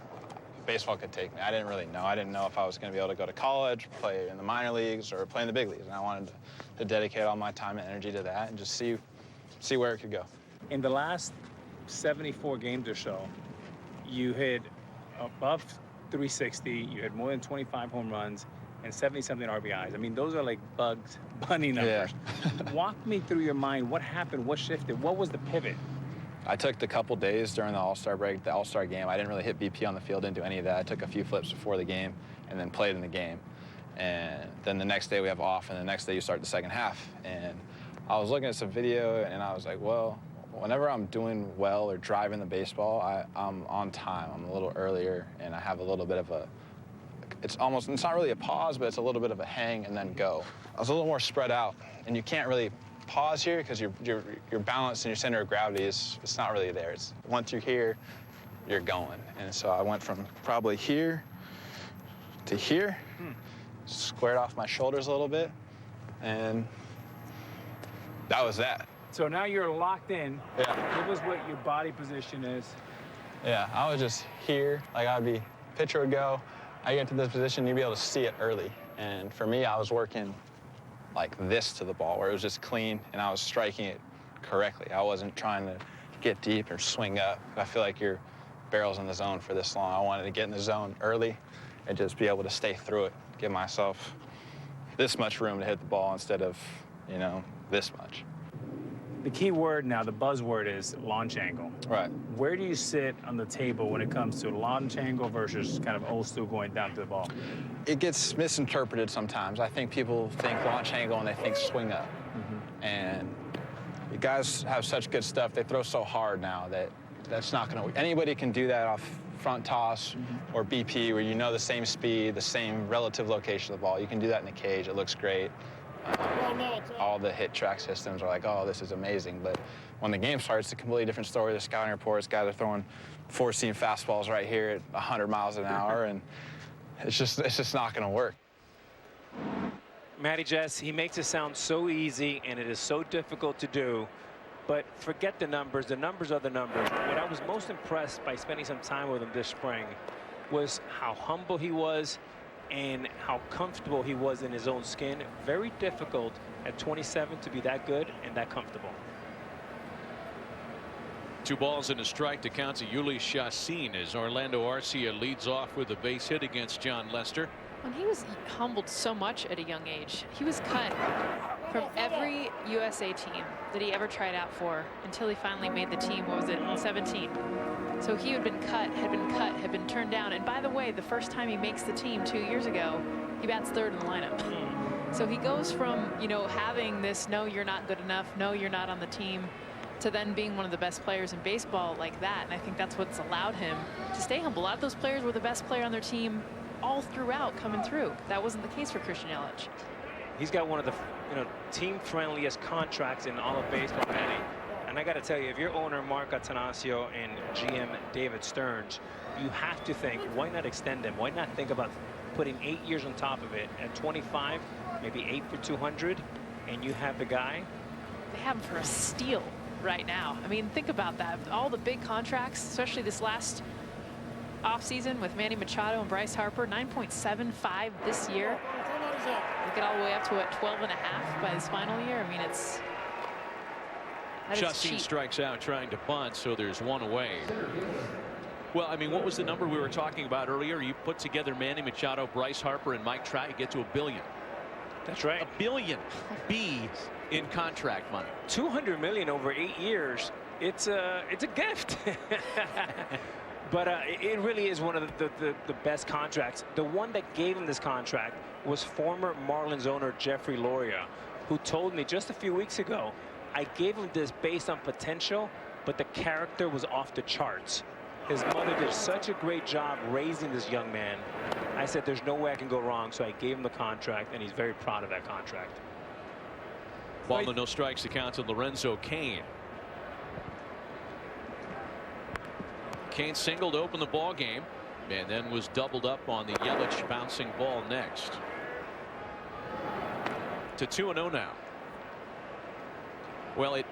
baseball could take me. I didn't really know. I didn't know if I was going to be able to go to college, play in the minor leagues, or play in the big leagues. And I wanted to dedicate all my time and energy to that and just see where it could go. In the last 74 games or so, you hit above 360, you had more than 25 home runs, and 70-something RBIs. I mean, those are like Bugs Bunny numbers. Yeah. Walk me through your mind. What happened? What shifted? What was the pivot? I took the couple days during the All-Star break, the All-Star game. I didn't really hit BP on the field, didn't do any of that. I took a few flips before the game and then played in the game. And then the next day we have off, and the next day you start the second half. And I was looking at some video, and I was like, well, whenever I'm doing well or driving the baseball, I'm on time. I'm a little earlier, and I have a little bit of a, it's not really a pause, but it's a little bit of a hang and then go. I was a little more spread out, and you can't really pause here because your balance and your center of gravity it's not really there. It's once you're here, you're going. And so I went from probably here to here, squared off my shoulders a little bit, and that was that. So now you're locked in. Yeah. What was what your body position is? Yeah, I was just here, like pitcher would go, I get to this position, you'd be able to see it early. And for me, I was working like this to the ball, where it was just clean and I was striking it correctly. I wasn't trying to get deep or swing up. I feel like your barrel's in the zone for this long. I wanted to get in the zone early and just be able to stay through it, give myself this much room to hit the ball instead of, this much. The key word now, the buzzword is launch angle. Right. Where do you sit on the table when it comes to launch angle versus kind of old school going down to the ball? It gets misinterpreted sometimes. I think people think launch angle and they think swing up. And the guys have such good stuff. They throw so hard now that that's not going to work. Anybody can do that off front toss or BP, where you know the same speed, the same relative location of the ball. You can do that in a cage. It looks great. All the hit track systems are like, oh, this is amazing. But when the game starts, it's a completely different story. The scouting reports, guys are throwing four-seam fastballs right here at 100 miles an hour, and it's just not going to work. Matty Jess, he makes it sound so easy, and it is so difficult to do. But forget the numbers. The numbers are the numbers. What I was most impressed by spending some time with him this spring was how humble he was and how comfortable he was in his own skin. Very difficult at 27 to be that good and that comfortable. 2 balls and a strike to Counsell. Yelich as Orlando Arcia leads off with a base hit against John Lester. When he was humbled so much at a young age, he was cut from every USA team that he ever tried out for until he finally made the team. What was it, 17? So he had been cut, had been turned down. And by the way, the first time he makes the team 2 years ago, he bats 3rd in the lineup. So he goes from, you know, having this, no, you're not good enough, no, you're not on the team, to then being one of the best players in baseball like that. And I think that's what's allowed him to stay humble. A lot of those players were the best player on their team all throughout coming through. That wasn't the case for Christian Yelich. He's got one of the team-friendliest contracts in all of baseball, Manny. And I got to tell you, if you're owner Mark Attanasio and GM David Stearns, you have to think, why not extend him? Why not think about putting 8 years on top of it? At 25, maybe 8 for 200, and you have the guy. They have him for a steal right now. I mean, think about that. All the big contracts, especially this last offseason with Manny Machado and Bryce Harper, 9.75 this year. You get all the way up to what, 12.5 by his final year. I mean, it's Justine strikes out trying to bunt, so there's 1 away. Well, I mean, what was the number we were talking about earlier? You put together Manny Machado, Bryce Harper, and Mike Trout, you get to $1 billion. That's right. $1 billion B in contract money. $200 million over 8 years. It's a gift. But it really is one of the best contracts. The one that gave him this contract was former Marlins owner Jeffrey Loria, who told me just a few weeks ago, I gave him this based on potential, but the character was off the charts. His mother did such a great job raising this young man. I said, there's no way I can go wrong, so I gave him the contract, and he's very proud of that contract. Ball and no strikes to Counsell. Lorenzo Cain. Cain singled to open the ball game, and then was doubled up on the Yelich bouncing ball next. To 2-0 now. Well, it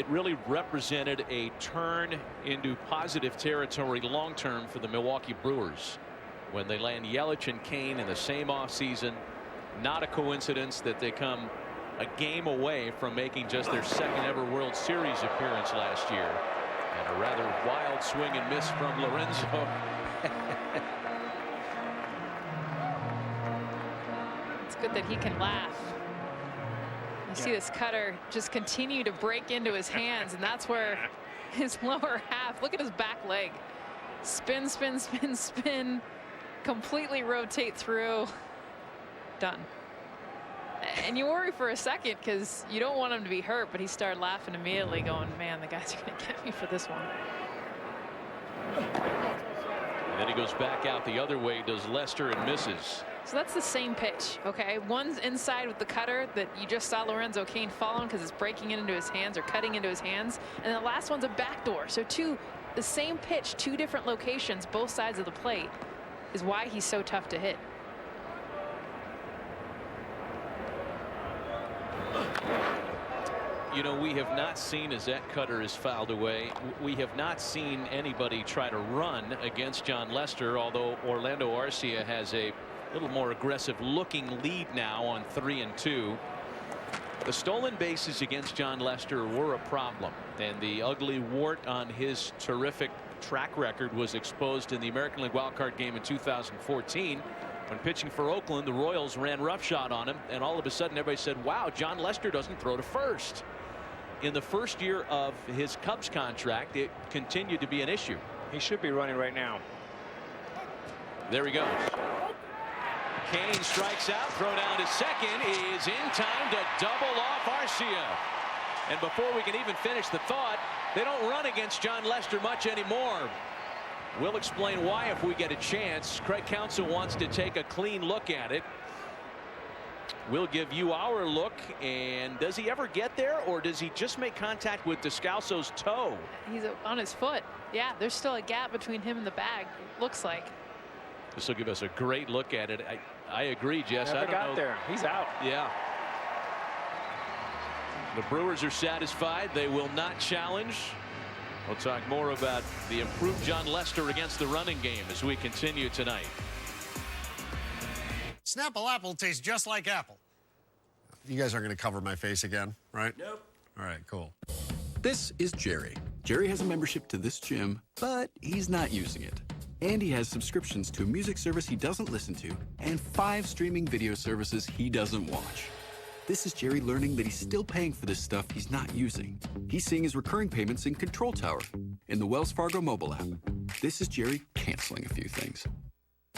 really represented a turn into positive territory long term for the Milwaukee Brewers when they land Yelich and Cain in the same offseason. Not a coincidence that they come a game away from making just their 2nd ever World Series appearance last year. And a rather wild swing and miss from Lorenzo. It's good that he can laugh. You see this cutter just continue to break into his hands, and that's where his lower half, look at his back leg. Spin, spin, spin, spin, completely rotate through. Done. And you worry for a second because you don't want him to be hurt, but he started laughing immediately, going, man, the guys are going to get me for this one. And then he goes back out the other way, does Lester, and misses. So that's the same pitch, okay? One's inside with the cutter that you just saw Lorenzo Cain following because it's breaking into his hands or cutting into his hands. And the last one's a backdoor. So the same pitch, 2 different locations, both sides of the plate, is why he's so tough to hit. You know, we have not seen, as that cutter is fouled away, we have not seen anybody try to run against John Lester, although Orlando Arcia has a little more aggressive looking lead now on 3-2. The stolen bases against John Lester were a problem, and the ugly wart on his terrific track record was exposed in the American League wildcard game in 2014. When pitching for Oakland, the Royals ran roughshod on him, and all of a sudden everybody said, wow, John Lester doesn't throw to first. In the first year of his Cubs contract, it continued to be an issue. He should be running right now. There he goes. Cain strikes out. Throw down to second is in time to double off Arcia. And before we can even finish the thought, they don't run against Jon Lester much anymore. We'll explain why if we get a chance. Craig Counsell wants to take a clean look at it. We'll give you our look. And does he ever get there, or does he just make contact with Descalso's toe? He's on his foot. Yeah, there's still a gap between him and the bag, looks like. This will give us a great look at it. I agree, Jess. Never I don't got know. there. He's out. Yeah. The Brewers are satisfied. They will not challenge. We'll talk more about the improved Jon Lester against the running game as we continue tonight. Snapple apple tastes just like apple. You guys aren't going to cover my face again, right? Nope. All right, cool. This is Jerry. Jerry has a membership to this gym, but he's not using it. And he has subscriptions to a music service he doesn't listen to and 5 streaming video services he doesn't watch. This is Jerry learning that he's still paying for this stuff he's not using. He's seeing his recurring payments in Control Tower in the Wells Fargo mobile app. This is Jerry canceling a few things.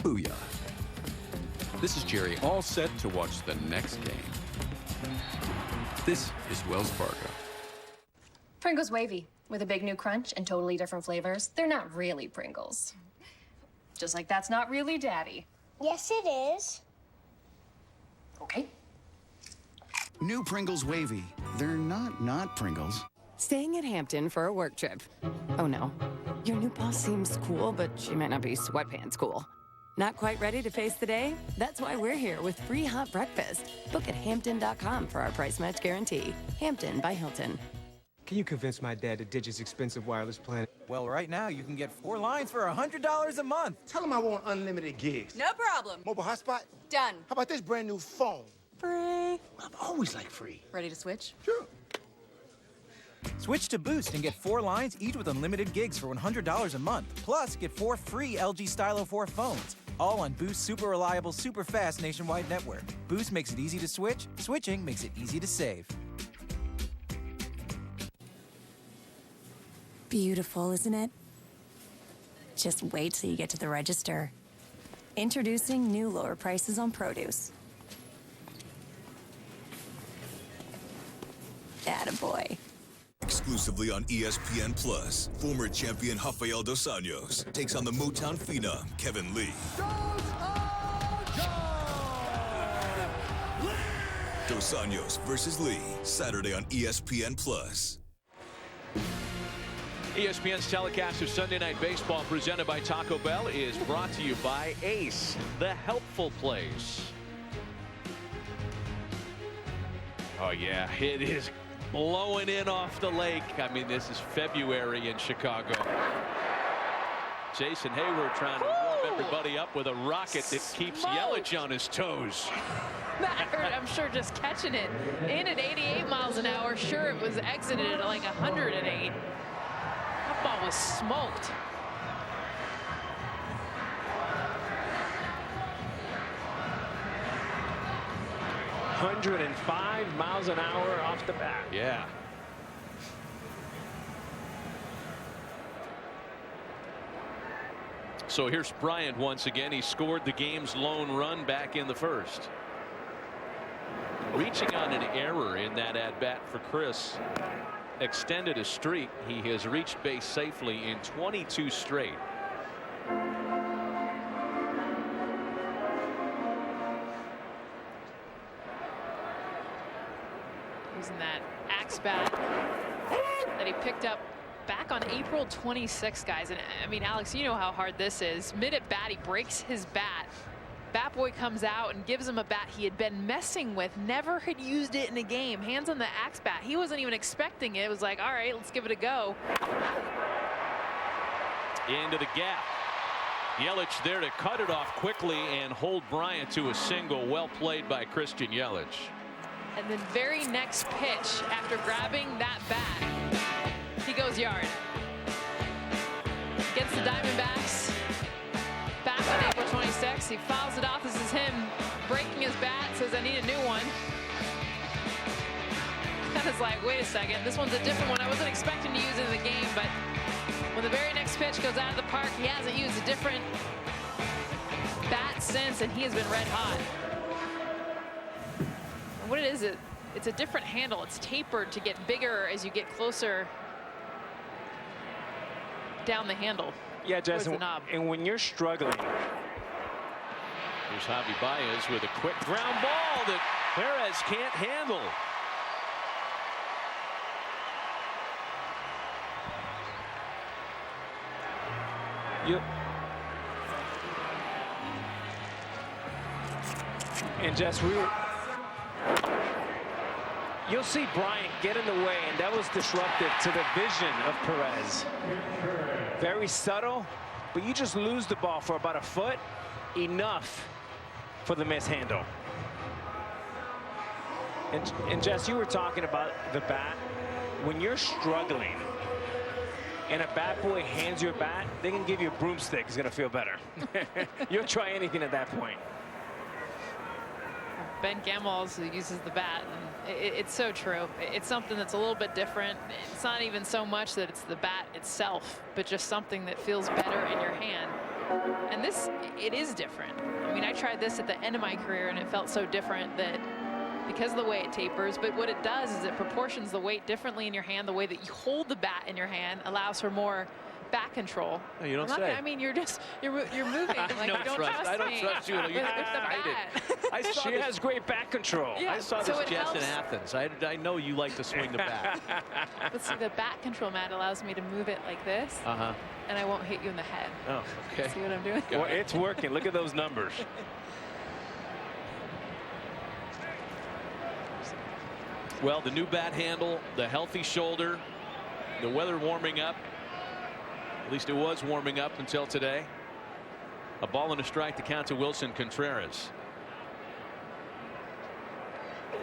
Booyah. This is Jerry all set to watch the next game. This is Wells Fargo. Pringles Wavy, with a big new crunch and totally different flavors. They're not really Pringles. Just like that's not really Daddy. Yes, it is. Okay. New Pringles Wavy. They're not Pringles. Staying at Hampton for a work trip. Oh no. Your new boss seems cool, but she might not be sweatpants cool. Not quite ready to face the day? That's why we're here with free hot breakfast. Book at Hampton.com for our price match guarantee. Hampton by Hilton. Can you convince my dad to ditch his expensive wireless plan? Well, right now you can get 4 lines for $100 a month. Tell him I want unlimited gigs. No problem. Mobile hotspot? Done. How about this brand new phone? Free. I've always liked free. Ready to switch? Sure. Switch to Boost and get 4 lines, each with unlimited gigs for $100 a month. Plus, get 4 free LG Stylo 4 phones. All on Boost's super reliable, super fast nationwide network. Boost makes it easy to switch. Switching makes it easy to save. Beautiful, isn't it? Just wait till you get to the register. Introducing new lower prices on produce. Attaboy. Exclusively on ESPN Plus, former champion Rafael Dos Anjos takes on the Motown phenom Kevin Lee. Dos Anjos versus Lee, Saturday on ESPN Plus. ESPN's telecast of Sunday Night Baseball, presented by Taco Bell, is brought to you by Ace, the helpful place. Oh yeah, it is blowing in off the lake. I mean, this is February in Chicago. Jason Hayward trying to warm everybody up with a rocket that keeps Yelich on his toes. That hurt, I'm sure, just catching it. In at 88 miles an hour. Sure, it was exited at like 108. That ball was smoked. .105 miles an hour off the bat. Yeah. So here's Bryant once again. He scored the game's lone run back in the first. Reaching on an error in that at bat for Chris extended his streak. He has reached base safely in 22 straight. Using that axe bat that he picked up back on April 26th, guys. And I mean, Alex, you know how hard this is. Mid at bat, he breaks his bat. Bat boy comes out and gives him a bat he had been messing with, never had used it in a game. Hands on the axe bat. He wasn't even expecting it. It was like, all right, let's give it a go. Into the gap. Yelich there to cut it off quickly and hold Bryant to a single. Well played by Christian Yelich. And then very next pitch, after grabbing that bat, he goes yard. Against the Diamondbacks. Back on April 26th. He fouls it off. This is him breaking his bat. Says, I need a new one. That is like, wait a second. This one's a different one. I wasn't expecting to use it in the game, but when the very next pitch goes out of the park, he hasn't used a different bat since, and he has been red hot. What is it? it's a different handle. It's tapered to get bigger as you get closer down the handle. Yeah, Jess, the knob. and when you're struggling. Here's Javi Baez with a quick ground ball that Perez can't handle. And Jess, you'll see Bryant get in the way, and that was disruptive to the vision of Perez. Very subtle, but you just lose the ball for about a foot, enough for the mishandle. And Jess, you were talking about the bat. When you're struggling and a bat boy hands you a bat, they can give you a broomstick. It's going to feel better. You'll try anything at that point. Ben Gamel also uses the bat, and it's so true. It's something that's a little bit different. It's not even so much that it's the bat itself, but just something that feels better in your hand. And this, it is different. I mean, I tried this at the end of my career, and it felt so different that because of the way it tapers, but what it does is it proportions the weight differently in your hand. The way that you hold the bat in your hand allows for more back control. No, you don't say. I mean, you're moving like you don't trust I don't me. trust you. You excited. She has great back control. Yeah, I saw so this it Jess in helps. Athens. I know you like to swing the bat. But see, the bat control mat allows me to move it like this, and I won't hit you in the head. Oh, okay. See what I'm doing? Well, it's working. Look at those numbers. Well, the new bat handle, the healthy shoulder, the weather warming up. At least it was warming up until today. A ball and a strike to count to Wilson Contreras.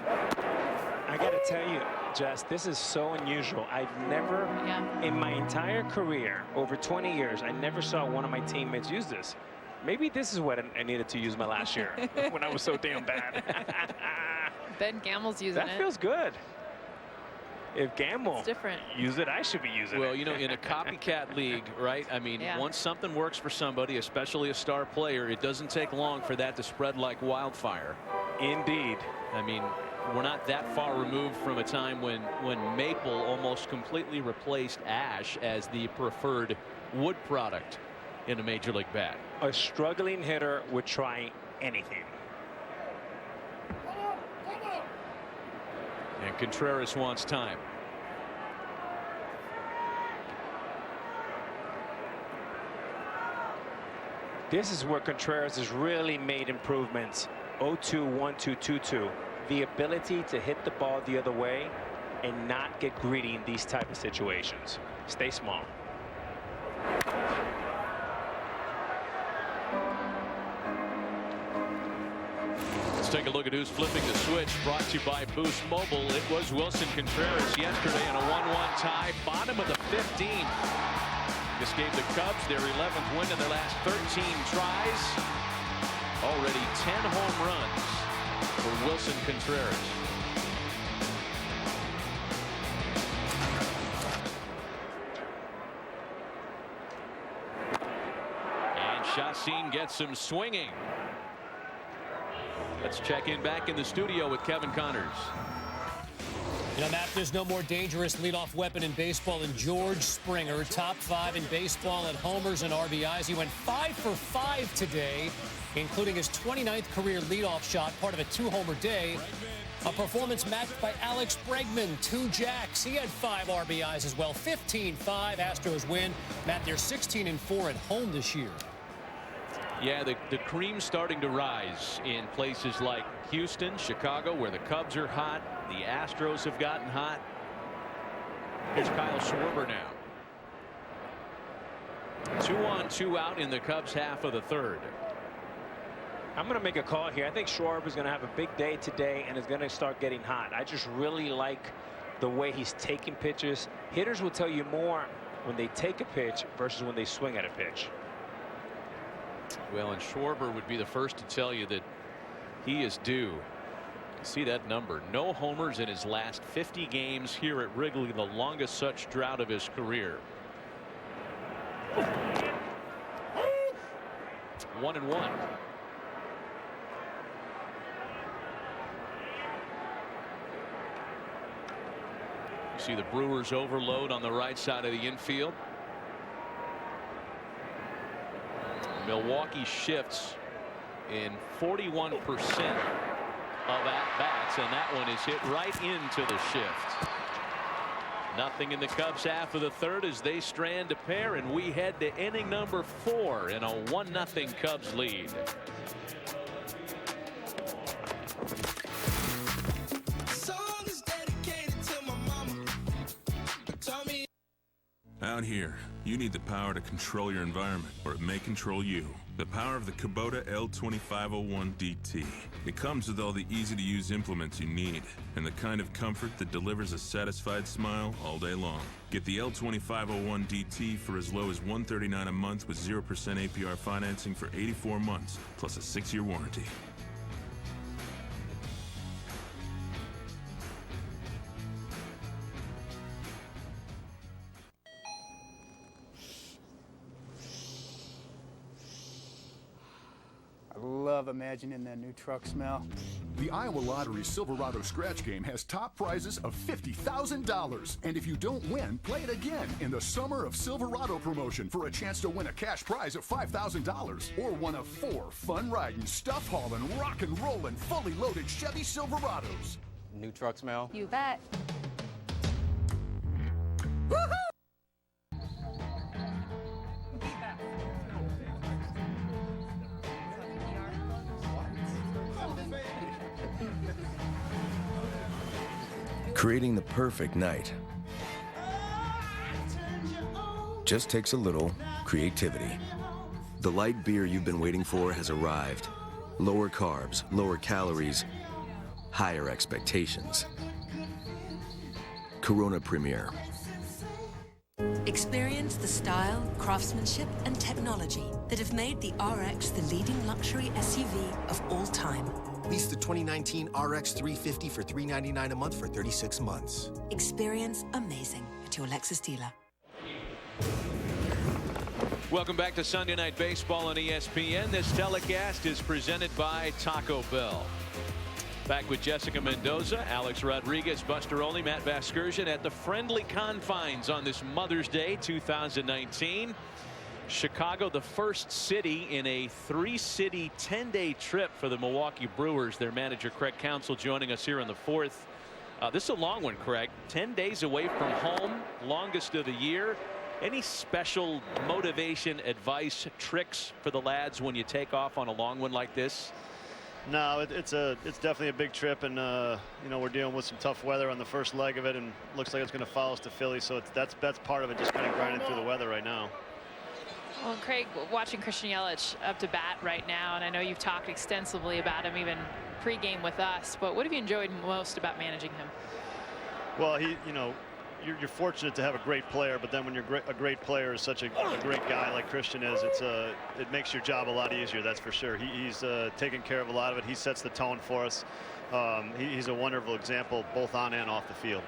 I got to tell you, Jess, this is so unusual. I've never, in my entire career, over 20 years, I never saw one of my teammates use this. Maybe this is what I needed to use my last year when I was so damn bad. Ben Gamel's using it. That feels good. If Gamble different. use it, I should be using it. Well, you know, in a copycat league, right? I mean, once something works for somebody, especially a star player, it doesn't take long for that to spread like wildfire. Indeed. I mean, we're not that far removed from a time when maple almost completely replaced ash as the preferred wood product in a major league bat. A struggling hitter would try anything. And Contreras wants time. This is where Contreras has really made improvements. 0-2, 1-2, 2-2. The ability to hit the ball the other way and not get greedy in these type of situations. Stay small. Let's take a look at who's flipping the switch. Brought to you by Boost Mobile. It was Wilson Contreras yesterday in a 1-1 tie. Bottom of the 15th. This gave the Cubs their 11th win in their last 13 tries. Already 10 home runs for Wilson Contreras. And Chacin gets some swinging. Let's check in back in the studio with Kevin Connors. You know, Matt, there's no more dangerous leadoff weapon in baseball than George Springer. Top 5 in baseball at homers and RBIs. He went 5 for 5 today, including his 29th career leadoff shot, part of a 2-homer day. A performance matched by Alex Bregman, 2 jacks. He had 5 RBIs as well. 15-5, Astros win. Matt, they're 16-4 at home this year. Yeah, the cream's starting to rise in places like Houston, Chicago, where the Cubs are hot. The Astros have gotten hot. Here's Kyle Schwarber now. 2 on, 2 out in the Cubs half of the third. I'm going to make a call here. I think Schwarber is going to have a big day today and is going to start getting hot. I just really like the way he's taking pitches. Hitters will tell you more when they take a pitch versus when they swing at a pitch. Well, and Schwarber would be the first to tell you that he is due. See that number. No homers in his last 50 games here at Wrigley, the longest such drought of his career. 1-1. See the Brewers overload on the right side of the infield. Milwaukee shifts in 41% of at-bats, and that one is hit right into the shift. Nothing in the Cubs half of the third as they strand a pair, and we head to inning number 4 in a 1-0 Cubs lead. Out here, you need the power to control your environment, or it may control you. The power of the Kubota L2501 DT. It comes with all the easy-to-use implements you need, and the kind of comfort that delivers a satisfied smile all day long. Get the L2501 DT for as low as $139 a month with 0% APR financing for 84 months, plus a 6-year warranty. Love imagining that new truck smell. The Iowa Lottery Silverado Scratch Game has top prizes of $50,000. And if you don't win, play it again in the Summer of Silverado promotion for a chance to win a cash prize of $5,000 or one of 4 fun-riding, stuff-hauling, rock and rolling, fully loaded Chevy Silverados. New truck smell? You bet. Creating the perfect night just takes a little creativity. The light beer you've been waiting for has arrived. Lower carbs, lower calories, higher expectations. Corona Premier. Experience the style, craftsmanship, and technology that have made the RX the leading luxury SUV of all time. Lease the 2019 RX 350 for $399 a month for 36 months. Experience amazing at your Lexus dealer. Welcome back to Sunday Night Baseball on ESPN. This telecast is presented by Taco Bell. Back with Jessica Mendoza, Alex Rodriguez, Buster Olney, Matt Vasgersian at the friendly confines on this Mother's Day 2019. Chicago, the first city in a 3-city 10-day trip for the Milwaukee Brewers. Their manager Craig Counsell joining us here in the 4th. This is a long one, Craig. 10 days away from home, longest of the year. Any special motivation, advice, tricks for the lads when you take off on a long one like this? No, it's definitely a big trip, and you know, we're dealing with some tough weather on the first leg of it, and looks like it's going to follow us to Philly. So that's part of it, just kind of grinding through the weather right now. Well, Craig, watching Christian Yelich up to bat right now, and I know you've talked extensively about him even pregame with us, but what have you enjoyed most about managing him? Well, you know, you're fortunate to have a great player, but then when you're a great player is such a great guy like Christian is, it makes your job a lot easier, that's for sure. He's taking care of a lot of it. He sets the tone for us. He's a wonderful example both on and off the field.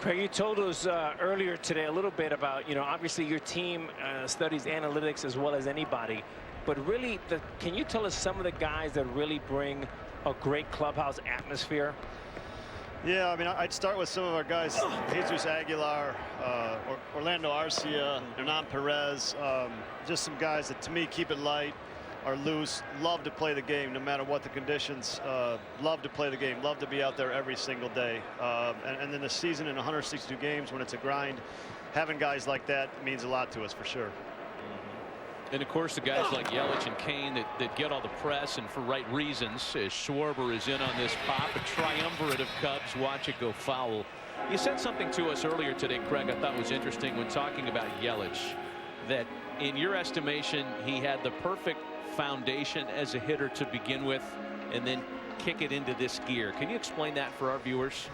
Craig, you told us earlier today a little bit about, you know, obviously your team studies analytics as well as anybody, but really, can you tell us some of the guys that really bring a great clubhouse atmosphere? Yeah, I mean, I'd start with some of our guys, Jesus Aguilar, Orlando Arcia, Hernan Perez, just some guys that to me keep it light, are loose, love to play the game no matter what the conditions, love to play the game, love to be out there every single day. And then the season in 162 games when it's a grind, having guys like that means a lot to us for sure. And of course the guys like Yelich and Kane that get all the press, and for right reasons, as Schwarber is in on this pop, a triumvirate of Cubs watch it go foul. You said something to us earlier today, Craig, I thought was interesting when talking about Yelich, that in your estimation he had the perfect foundation as a hitter to begin with and then kick it into this gear. Can you explain that for our viewers?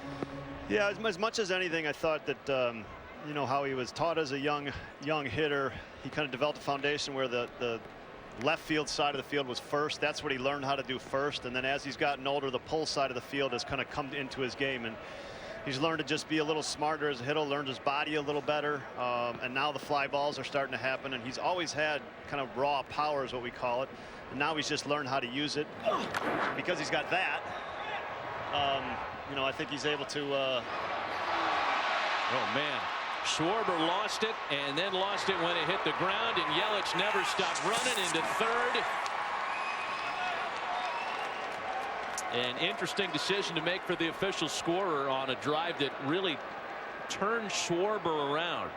Yeah, as much as anything, I thought that you know, how he was taught as a young hitter, he kind of developed a foundation where the left field side of the field was first. That's what he learned how to do first, and then as he's gotten older, the pull side of the field has kind of come into his game, and he's learned to just be a little smarter as a hitter, learned his body a little better, and now the fly balls are starting to happen, and he's always had kind of raw power is what we call it, and now he's just learned how to use it. Because he's got that, you know, I think he's able to Oh, man. Schwarber lost it and then lost it when it hit the ground, and Yelich never stopped running into third. An interesting decision to make for the official scorer on a drive that really turned Schwarber around.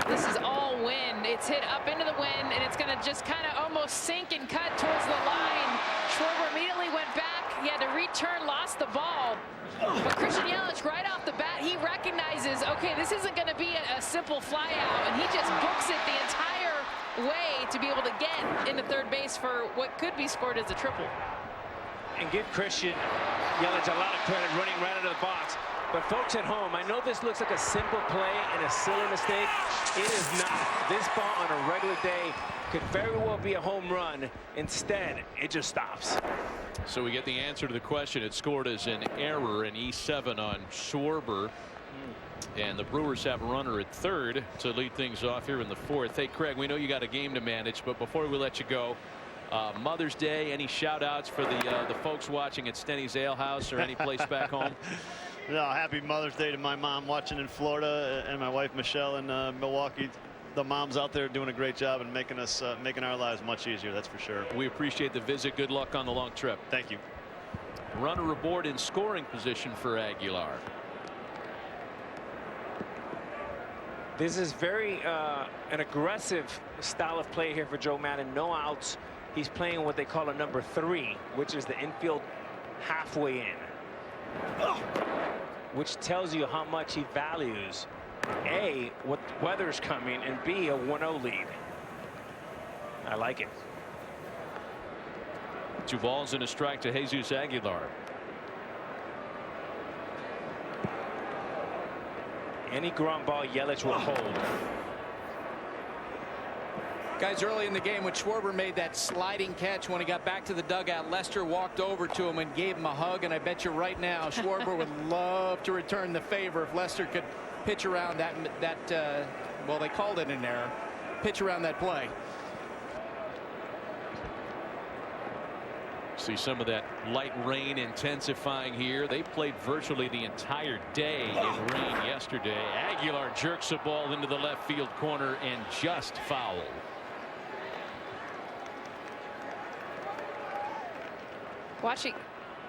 This is all wind. It's hit up into the wind, and it's going to just kind of almost sink and cut towards the line. Schwarber immediately went back. He had to return, lost the ball. But Christian Yelich, right off the bat, he recognizes, okay, this isn't going to be a simple fly out, and he just books it the entire way to be able to get into third base for what could be scored as a triple. And give Christian Yelich a lot of credit running right out of the box. But folks at home, I know this looks like a simple play and a silly mistake. It is not. This ball on a regular day could very well be a home run. Instead, it just stops. So we get the answer to the question. It scored as an error in E7 on Schwarber. And the Brewers have a runner at third to lead things off here in the fourth. Hey, Craig, we know you got a game to manage, but before we let you go, Mother's Day, any shout outs for the folks watching at Stenny's Ale House or any place back home? No, happy Mother's Day to my mom watching in Florida and my wife Michelle in Milwaukee. The moms out there doing a great job and making our lives much easier. That's for sure. We appreciate the visit. Good luck on the long trip. Thank you. Runner aboard in scoring position for Aguilar. This is very an aggressive style of play here for Joe Maddon. No outs. He's playing what they call a number 3, which is the infield halfway in, which tells you how much he values A, what weather's coming, and B, a 1-0 lead. I like it. 2 balls and a strike to Jesus Aguilar. Any ground ball Yelich will hold. Guys, early in the game when Schwarber made that sliding catch when he got back to the dugout, Lester walked over to him and gave him a hug, and I bet you right now Schwarber would love to return the favor if Lester could pitch around that well, they called it an error, pitch around that play. See some of that light rain intensifying here. They played virtually the entire day in rain yesterday. Aguilar jerks the ball into the left field corner and just fouled.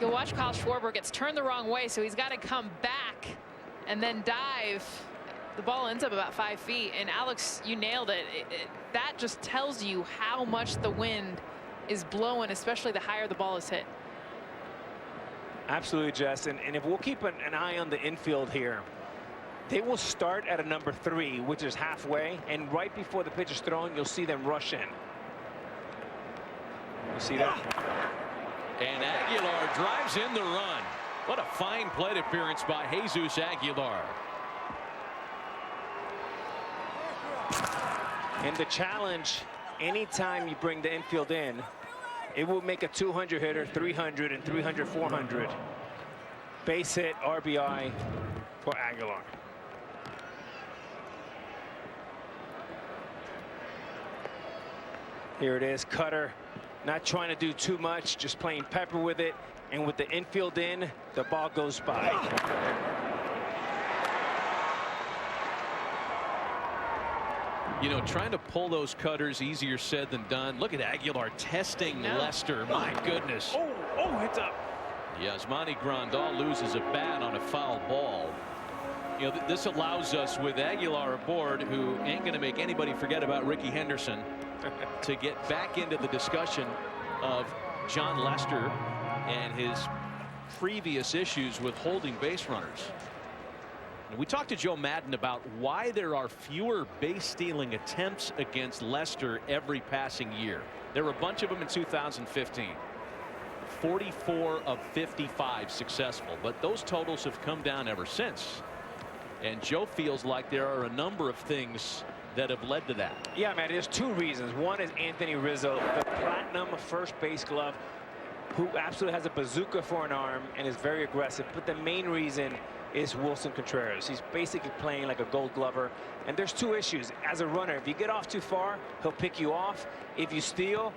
You'll watch Kyle Schwarber gets turned the wrong way, so he's got to come back and then dive. The ball ends up about 5 feet, and Alex, you nailed it. That just tells you how much the wind is blowing, especially the higher the ball is hit. Absolutely, Jess. And if we'll keep an eye on the infield here, they will start at a number 3, which is halfway, and right before the pitch is thrown, you'll see them rush in. You see that? And Aguilar drives in the run. What a fine plate appearance by Jesus Aguilar. And the challenge, anytime you bring the infield in, it will make a 200 hitter, 300 and 300, 400. Base hit, RBI for Aguilar. Here it is, cutter, not trying to do too much, just playing pepper with it. And with the infield in, the ball goes by. You know, trying to pull those cutters, easier said than done. Look at Aguilar testing Lester. My goodness. Oh, it's up. Yasmani Grandal loses a bat on a foul ball. You know, this allows us, with Aguilar aboard, who ain't going to make anybody forget about Ricky Henderson, to get back into the discussion of John Lester and his previous issues with holding base runners. And we talked to Joe Maddon about why there are fewer base stealing attempts against Lester every passing year. There were a bunch of them in 2015. 44 of 55 successful, but those totals have come down ever since. And Joe feels like there are a number of things that have led to that. Yeah, man, there's 2 reasons. One is Anthony Rizzo, the platinum first base glove, who absolutely has a bazooka for an arm and is very aggressive. But the main reason is Wilson Contreras. He's basically playing like a gold glover. And there's 2 issues. As a runner, if you get off too far, he'll pick you off. If you steal,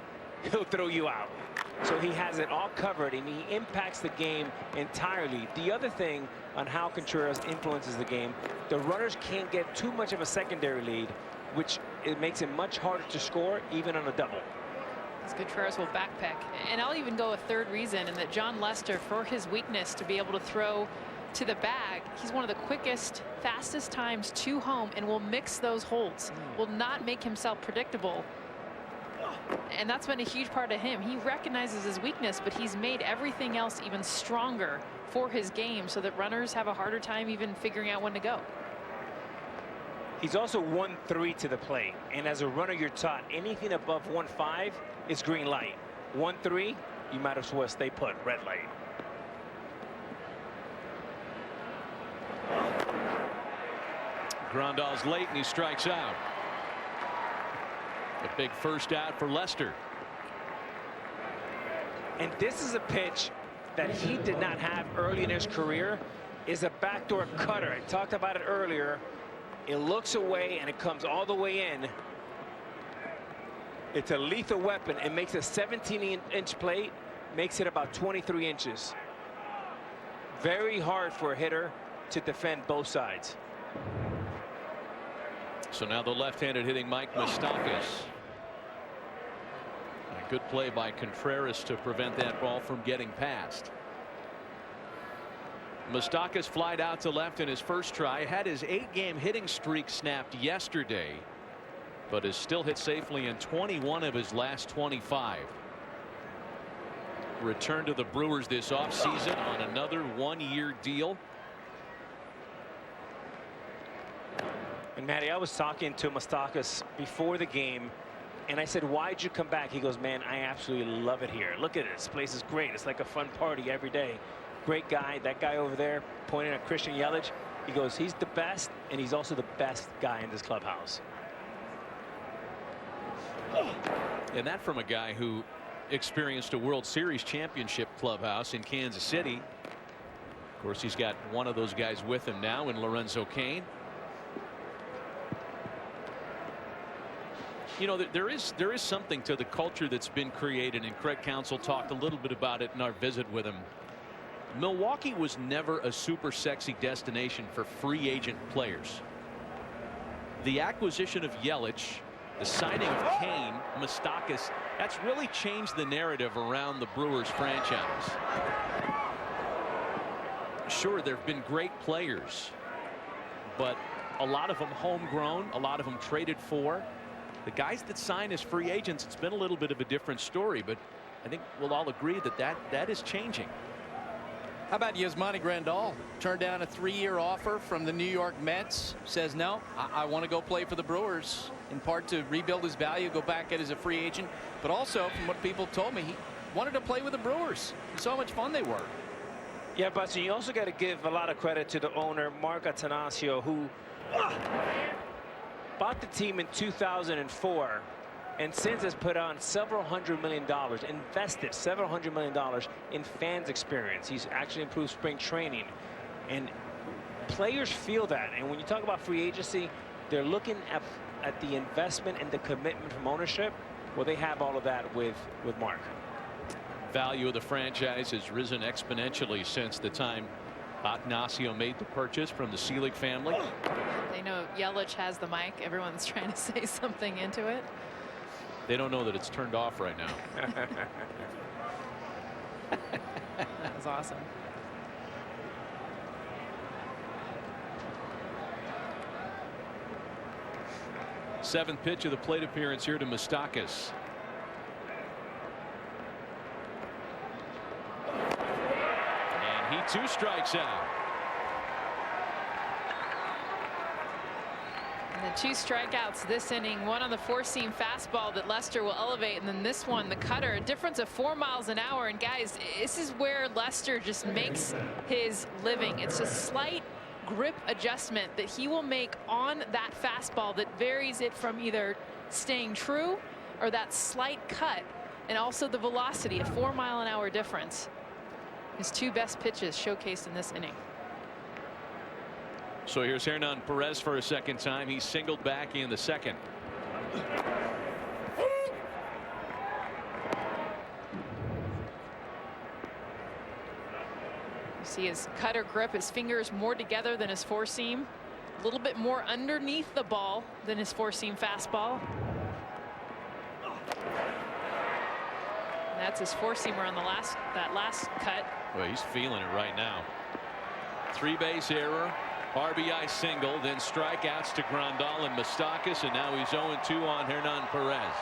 he'll throw you out. So he has it all covered, and he impacts the game entirely. The other thing on how Contreras influences the game, the runners can't get too much of a secondary lead, which it makes it much harder to score, even on a double. Contreras will backpack. And I'll even go a third reason, in that John Lester, for his weakness to be able to throw to the bag, he's one of the quickest, fastest times to home, and will mix those holds, will not make himself predictable. And that's been a huge part of him. He recognizes his weakness, but he's made everything else even stronger for his game, so that runners have a harder time even figuring out when to go. He's also 1-3 to the plate, and as a runner, you're taught anything above 1-5 is green light. 1-3, you might as well stay put, red light. Grandal's late, and he strikes out. A big first out for Lester. And this is a pitch that he did not have early in his career, is a backdoor cutter. I talked about it earlier. It looks away and it comes all the way in. It's a lethal weapon. It makes a 17-inch plate, makes it about 23 inches. Very hard for a hitter to defend both sides. So now the left-handed hitting Mike Moustakas. A good play by Contreras to prevent that ball from getting past. Moustakas flied out to left in his first try. Had his 8-game hitting streak snapped yesterday, but has still hit safely in 21 of his last 25. Returned to the Brewers this offseason on another 1-year deal. And Matty, I was talking to Moustakas before the game, and I said, why'd you come back? He goes, man, I absolutely love it here. Look at it. This place is great. It's like a fun party every day. Great guy. That guy over there pointing at Christian Yelich, he goes, he's the best, and he's also the best guy in this clubhouse. And that from a guy who experienced a World Series championship clubhouse in Kansas City. Of course, he's got one of those guys with him now in Lorenzo Cain. You know, there is something to the culture that's been created, and Craig Counsell talked a little bit about it in our visit with him. Milwaukee was never a super sexy destination for free agent players. The acquisition of Yelich, the signing of Cain, Moustakas, that's really changed the narrative around the Brewers franchise. Sure, there have been great players, but a lot of them homegrown, a lot of them traded for. The guys that sign as free agents, it's been a little bit of a different story, but I think we'll all agree that is changing. How about Yasmani Grandal? Turned down a 3-year offer from the New York Mets. Says, no, I want to go play for the Brewers, in part to rebuild his value, go back as a free agent. But also, from what people told me, he wanted to play with the Brewers. He saw how much fun they were. Yeah, but you also got to give a lot of credit to the owner, Mark Attanasio, who bought the team in 2004 and since has put on several $100 million, invested several $100 million in fans experience. He's actually improved spring training, and players feel that. And when you talk about free agency, they're looking at the investment and the commitment from ownership. Well, they have all of that with Mark. Value of the franchise has risen exponentially since the time Attanasio made the purchase from the Selig family. They know Yelich has the mic. Everyone's trying to say something into it. They don't know that it's turned off right now. That was awesome. Seventh pitch of the plate appearance here to Moustakas. And he too strikes out. And the 2 strikeouts this inning, one on the 4-seam fastball that Lester will elevate, and then this one, the cutter, a difference of 4 miles an hour. And guys, this is where Lester just makes his living. It's a slight grip adjustment that he will make on that fastball that varies it from either staying true or that slight cut, and also the velocity, a 4-mile-an-hour difference. His 2 best pitches showcased in this inning. So here's Hernan Perez for a second time. He singled back in the second. You see his cutter grip, his fingers more together than his four seam, a little bit more underneath the ball than his four seam fastball. And that's his four seamer on that last cut. Well, he's feeling it right now. 3-base error, RBI single, then strikeouts to Grandal and Moustakas, and now he's 0-2 on Hernan Perez.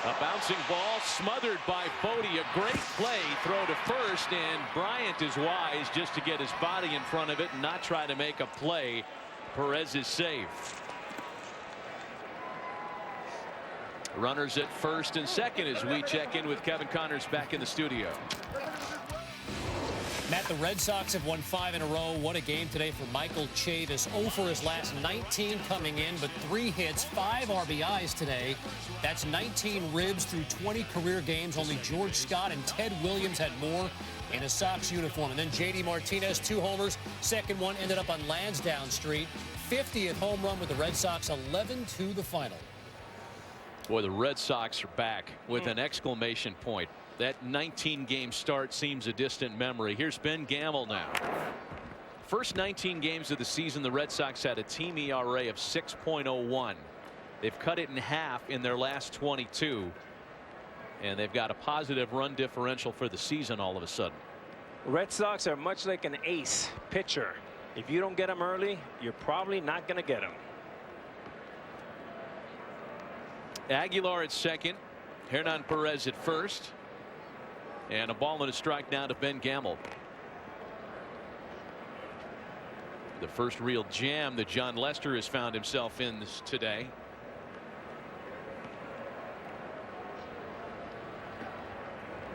A bouncing ball smothered by Bodie. A great play, throw to first, and Bryant is wise just to get his body in front of it and not try to make a play. Perez is safe. Runners at first and second as we check in with Kevin Connors back in the studio. Matt, the Red Sox have won 5 in a row. What a game today for Michael Chavis. 0 for his last 19 coming in, but 3 hits, 5 RBIs today. That's 19 ribs through 20 career games. Only George Scott and Ted Williams had more in a Sox uniform. And then J.D. Martinez, 2 homers. Second one ended up on Lansdowne Street. 50th home run with the Red Sox, 11-2 the final. Boy, the Red Sox are back with an exclamation point. That 19-game start seems a distant memory. Here's Ben Gamel now. First 19 games of the season, the Red Sox had a team ERA of 6.01. They've cut it in half in their last 22. And they've got a positive run differential for the season all of a sudden. Red Sox are much like an ace pitcher. If you don't get them early, you're probably not going to get them. Aguilar at second, Hernan Perez at first, and a ball and a strike now to Ben Gamel. The first real jam that John Lester has found himself in today.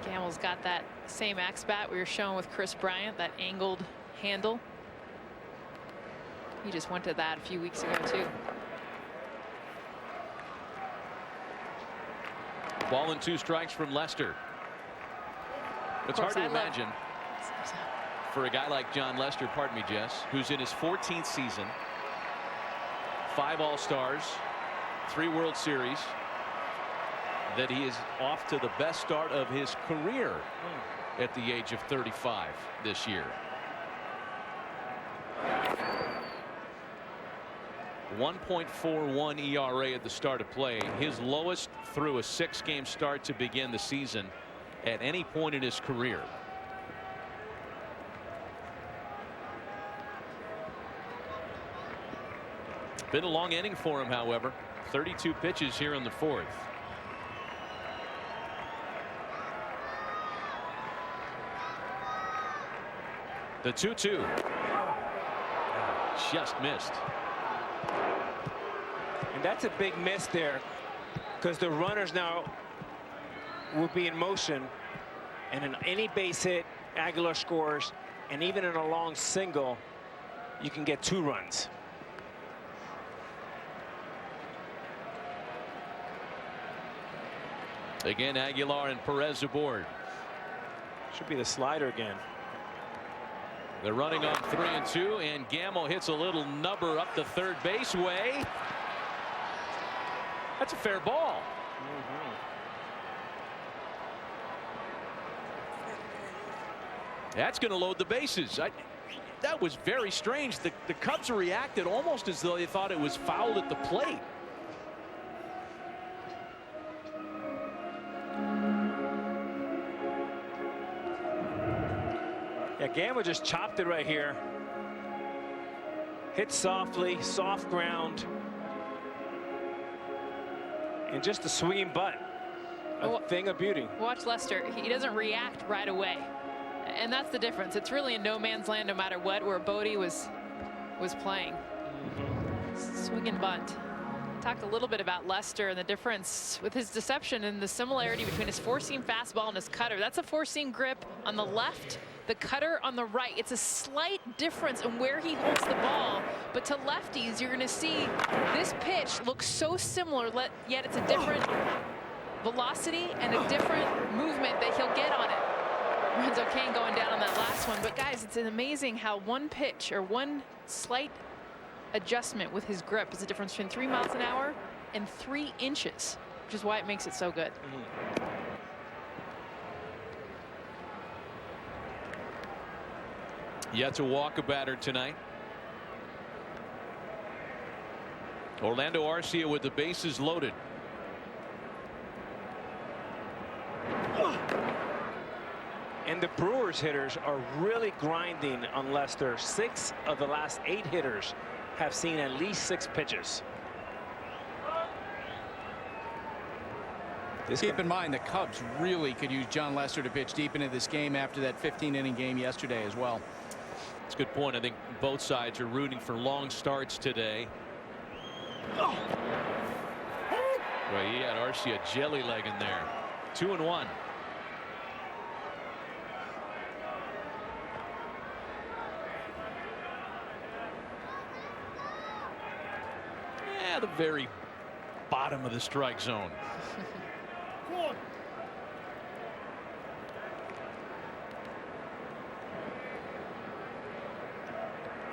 Gamel's got that same axe bat we were showing with Chris Bryant, that angled handle. He just went to that a few weeks ago too. Ball and 2 strikes from Lester. It's hard to imagine for a guy like John Lester, pardon me, Jess, who's in his 14th season, 5 All-Stars, 3 World Series, that he is off to the best start of his career at the age of 35 this year. 1.41 ERA at the start of play, his lowest through a 6-game start to begin the season at any point in his career. Been a long inning for him, however. 32 pitches here in the 4th. The 2-2 just missed. And that's a big miss there, because the runners now will be in motion, and in any base hit, Aguilar scores, and even in a long single, you can get 2 runs. Again, Aguilar and Perez aboard. Should be the slider again. They're running on 3-2, and Gamel hits a little nubber up the third base way. That's a fair ball. That's going to load the bases. That was very strange. The Cubs reacted almost as though they thought it was fouled at the plate. Yeah, Gamel just chopped it right here. Hit softly, soft ground. And just a swinging butt. A thing of beauty. Watch Lester. He doesn't react right away. And that's the difference. It's really in no man's land no matter what, where Bodie was playing. Swing and bunt. Talked a little bit about Lester and the difference with his deception and the similarity between his 4-seam fastball and his cutter. That's a 4-seam grip on the left, the cutter on the right. It's a slight difference in where he holds the ball, but to lefties, you're going to see this pitch looks so similar, yet it's a different velocity and a different movement that he'll get on it. Lorenzo Cain going down on that last one, but guys, it's amazing how one pitch or one slight adjustment with his grip is the difference between 3 miles an hour and 3 inches. which is why it makes it so good. Yet to walk a batter tonight. Orlando Arcia with the bases loaded. And the Brewers hitters are really grinding on Lester. 6 of the last 8 hitters have seen at least 6 pitches. Keep in mind, the Cubs really could use John Lester to pitch deep into this game after that 15-inning game yesterday as well. That's a good point. I think both sides are rooting for long starts today. Well, he had Arcia jelly leg in there. 2-1. Yeah, the very bottom of the strike zone.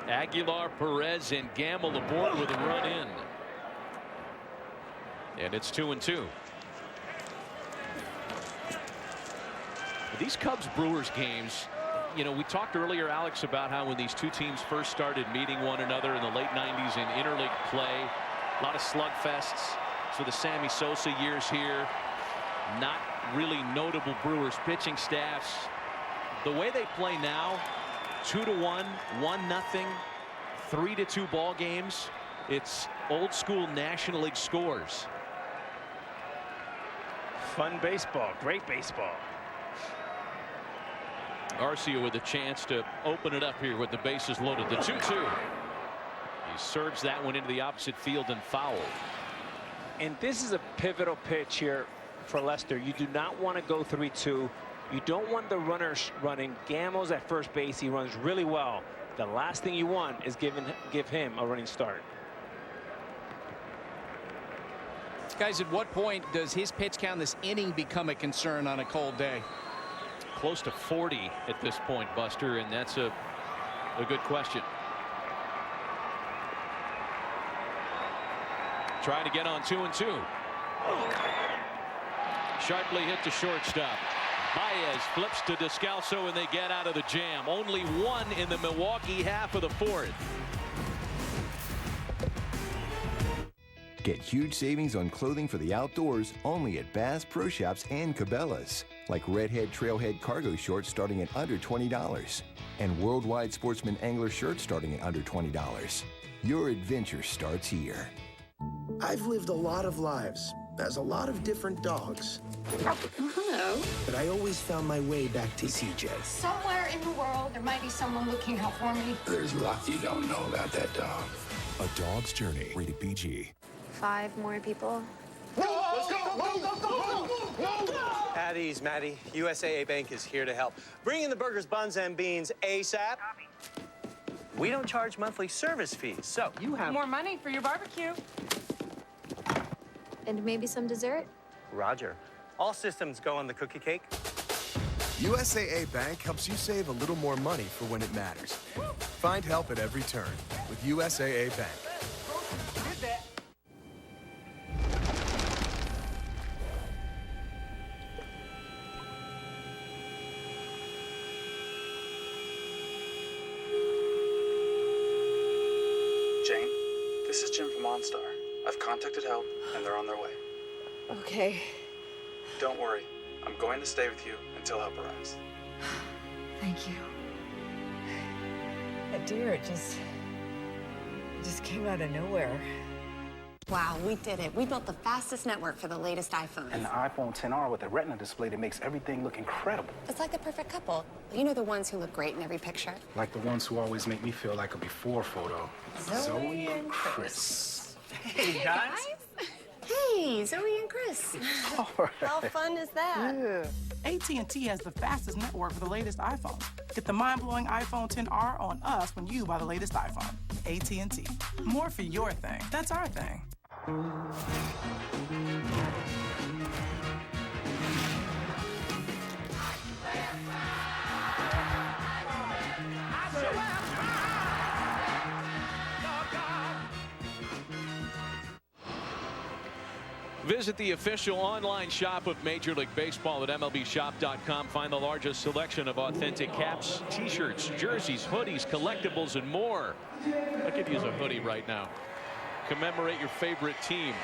Aguilar, Perez, and Gamble aboard with a run in. And it's 2-2. These Cubs-Brewers games, you know, we talked earlier, Alex, about how when these two teams first started meeting one another in the late 90s in interleague play, a lot of slugfests. So the Sammy Sosa years here, not really notable Brewers pitching staffs. The way they play now, 2-1, 1-0, 3-2 ball games. It's old school National League scores. Fun baseball, great baseball. Arcia with a chance to open it up here with the bases loaded. The 2-2. He serves that one into the opposite field and foul. And this is a pivotal pitch here for Lester. You do not want to go 3-2. You don't want the runners running. Gamble's at first base. He runs really well. The last thing you want is give him a running start. Guys, at what point does his pitch count this inning become a concern on a cold day? Close to 40 at this point, Buster, and that's a good question. Trying to get on 2-2. Sharply hit to shortstop. Baez flips to Descalso, and they get out of the jam. Only one in the Milwaukee half of the fourth. Get huge savings on clothing for the outdoors only at Bass Pro Shops and Cabela's. Like Redhead Trailhead cargo shorts starting at under $20. And Worldwide Sportsman Angler shirts starting at under $20. Your adventure starts here. I've lived a lot of lives as a lot of different dogs. Hello. But I always found my way back to CJ. Somewhere in the world, there might be someone looking out for me. There's lots you don't know about that dog. A Dog's Journey, rated PG. 5 more people. Let's go! At ease, Maddie. USAA Bank is here to help. Bring in the burgers, buns, and beans ASAP. We don't charge monthly service fees, so you have More money for your barbecue. And maybe some dessert? Roger. All systems go on the cookie cake. USAA Bank helps you save a little more money for when it matters. Find help at every turn with USAA Bank. Jane, this is Jim from OnStar. I've contacted help, and they're on their way. Okay. Don't worry. I'm going to stay with you until help arrives. Thank you. Dear, it just came out of nowhere. Wow, we did it. We built the fastest network for the latest iPhone. And the iPhone XR with a Retina display that makes everything look incredible. It's like the perfect couple. You know, the ones who look great in every picture. Like the ones who always make me feel like a before photo. Zoe and Chris. Hey, guys. Hey, Zoe and Chris. How fun is that? Yeah. AT&T has the fastest network for the latest iPhone. Get the mind-blowing iPhone XR on us when you buy the latest iPhone. AT&T. More for your thing. That's our thing. Visit the official online shop of Major League Baseball at MLBshop.com. Find the largest selection of authentic caps, t-shirts, jerseys, hoodies, collectibles, and more. I could use a hoodie right now. Commemorate your favorite team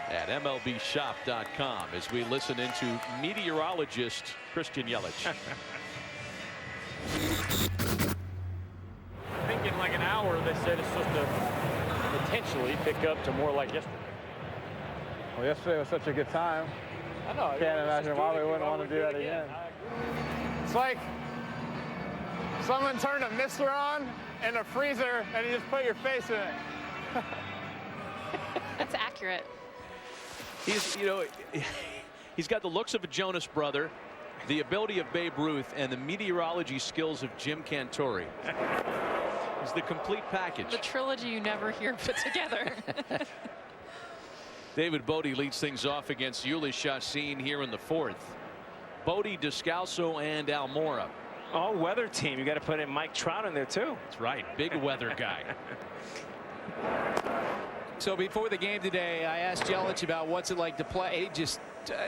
at MLBshop.com as we listen into meteorologist Christian Yelich. I think in like an hour they said it's supposed to potentially pick up to more like yesterday. Well, yesterday was such a good time. I know. Can't imagine why we wouldn't want to do that again. It's like someone turned a mister on in a freezer and you just put your face in it. That's accurate. He's got the looks of a Jonas brother, the ability of Babe Ruth, and the meteorology skills of Jim Cantori. He's the complete package. The trilogy you never hear put together. David Bodie leads things off against Yelich seen here in the fourth. Bodie, Descalso, and Almora. All weather team. You got to put in Mike Trout in there too. That's right. Big weather guy. So before the game today, I asked Yelich about what's it like to play.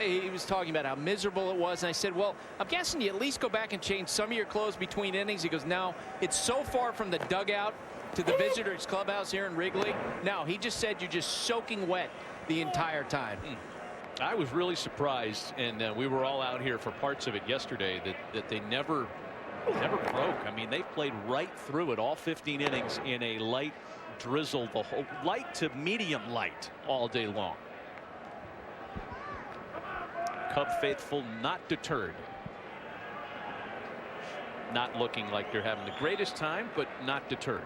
He was talking about how miserable it was, and I said, well, I'm guessing you at least go back and change some of your clothes between innings. He goes, no, it's so far from the dugout to the visitors clubhouse here in Wrigley. No, he just said you're just soaking wet the entire time. I was really surprised, and we were all out here for parts of it yesterday, that they never broke. I mean, they played right through it, all 15 innings in a light drizzle, the whole light to medium light all day long. Cub faithful not deterred. Not looking like they're having the greatest time, but not deterred.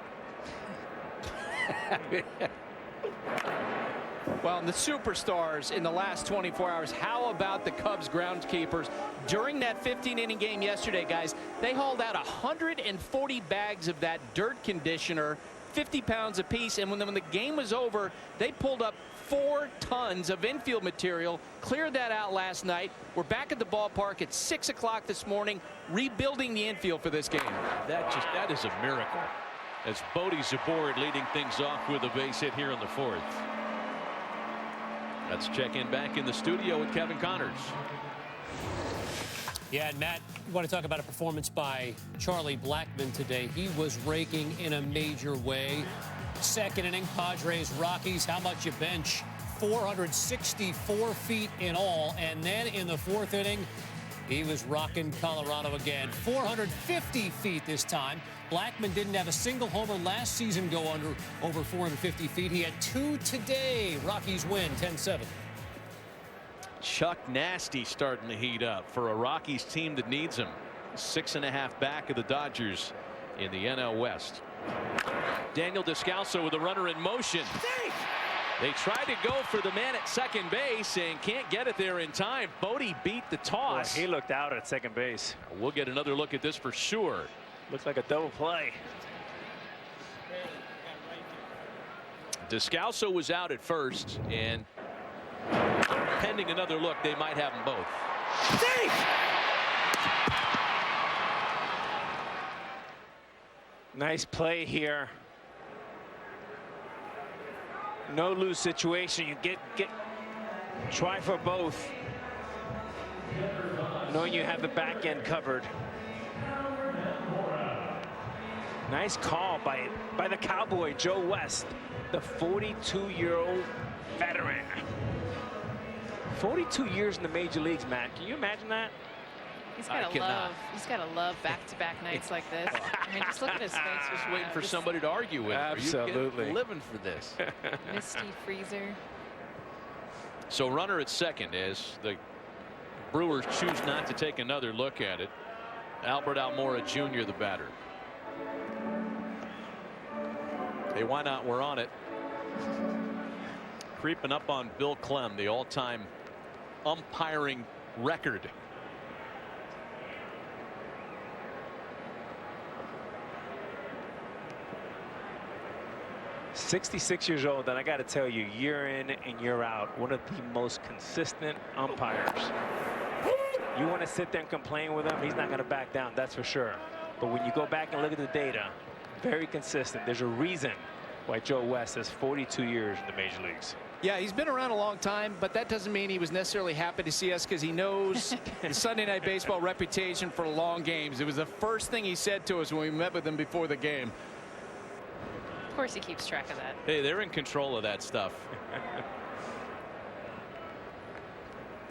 Well, the superstars in the last 24 hours. How about the Cubs groundskeepers during that 15-inning game yesterday, guys? They hauled out 140 bags of that dirt conditioner, 50 pounds apiece, and when the game was over, they pulled up 4 tons of infield material, cleared that out last night. We're back at the ballpark at 6 o'clock this morning, rebuilding the infield for this game. That is a miracle. As Bodie's aboard, leading things off with a base hit here in the fourth. Let's check in back in the studio with Kevin Connors. Yeah, and Matt, you want to talk about a performance by Charlie Blackmon today. He was raking in a major way. Second inning, Padres, Rockies. How much you bench? 464 feet in all. And then in the fourth inning, he was rocking Colorado again. 450 feet this time. Blackmon didn't have a single homer last season go over 450 feet. He had 2 today. Rockies win 10-7. Chuck Nasty starting to heat up for a Rockies team that needs him. 6.5 back of the Dodgers in the NL West. Daniel Descalso with a runner in motion. They try to go for the man at second base and can't get it there in time. Bodie beat the toss. Boy, he looked out at second base. We'll get another look at this for sure. Looks like a double play. Descalso was out at first, and pending another look, they might have them both. Nice play here. No lose situation. You try for both, knowing you have the back end covered. Nice call by the Cowboy, Joe West, the 42-year-old veteran. 42 years in the major leagues, Matt. Can you imagine that? He's got to love back-to-back nights like this. I mean, just look at his face. Just waiting for somebody to argue with. Absolutely. Are you living for this? Misty freezer. So runner at second as the Brewers choose not to take another look at it. Albert Almora Jr. the batter. Hey, why not? We're on it. Creeping up on Bill Clem, the all-time umpiring record. "66 years old, and I got to tell you, year in and year out, one of the most consistent umpires. You want to sit there and complain with him, he's not going to back down, that's for sure. But when you go back and look at the data, very consistent. There's a reason why Joe West has 42 years in the major leagues. Yeah, he's been around a long time, but that doesn't mean he was necessarily happy to see us because he knows the Sunday Night Baseball reputation for long games. It was the first thing he said to us when we met with him before the game. Of course he keeps track of that. Hey, they're in control of that stuff.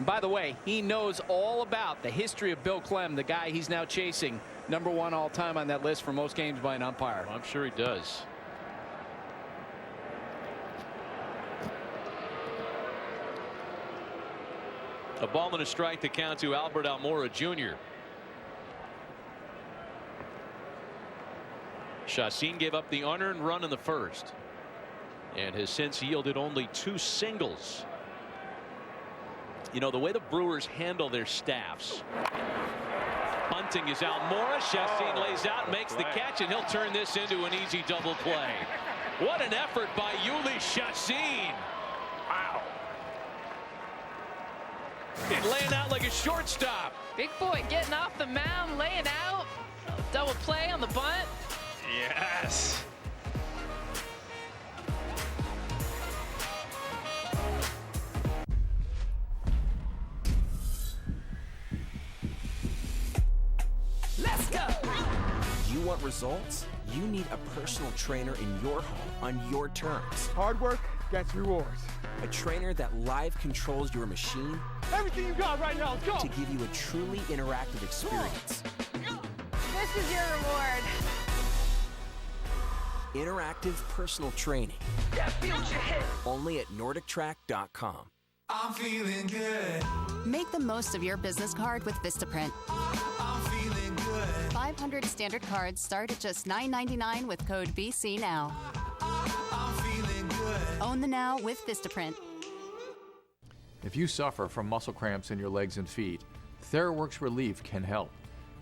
By the way, he knows all about the history of Bill Clem, the guy he's now chasing, #1 all time on that list for most games by an umpire. Well, I'm sure he does. A ball and a strike to count to Albert Almora Jr. Chacín gave up the unearned run in the first and has since yielded only 2 singles. You know, the way the Brewers handle their staffs. Bunting is Almora. Chacín lays out, makes the catch, and he'll turn this into an easy double play. What an effort by Yelich Chacín. Wow. Laying out like a shortstop. Big boy getting off the mound, laying out. Double play on the bunt. Yes. Let's go. You want results? You need a personal trainer in your home on your terms. Hard work gets rewards. A trainer that live controls your machine. Everything you got right now, let's go. To give you a truly interactive experience. This is your reward. Interactive personal training. Only at NordicTrack.com. I'm feeling good. Make the most of your business card with Vistaprint. I'm feeling good. 500 standard cards start at just $9.99 with code BC Now. I'm feeling good. Own the now with Vistaprint. If you suffer from muscle cramps in your legs and feet, TheraWorks Relief can help.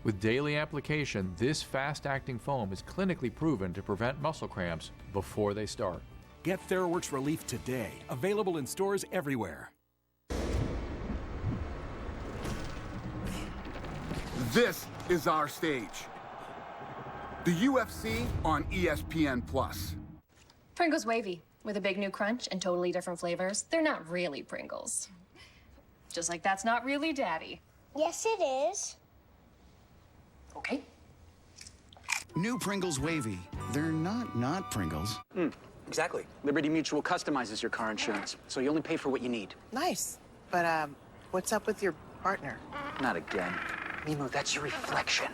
With daily application, this fast-acting foam is clinically proven to prevent muscle cramps before they start. Get TheraWorks Relief today. Available in stores everywhere. This is our stage. The UFC on ESPN+. Pringles Wavy, with a big new crunch and totally different flavors. They're not really Pringles. Just like that's not really Daddy. Yes, it is. Okay. New Pringles Wavy. They're not Pringles. Exactly. Liberty Mutual customizes your car insurance, so you only pay for what you need. Nice. But, what's up with your partner? Not again. Mimu, that's your reflection.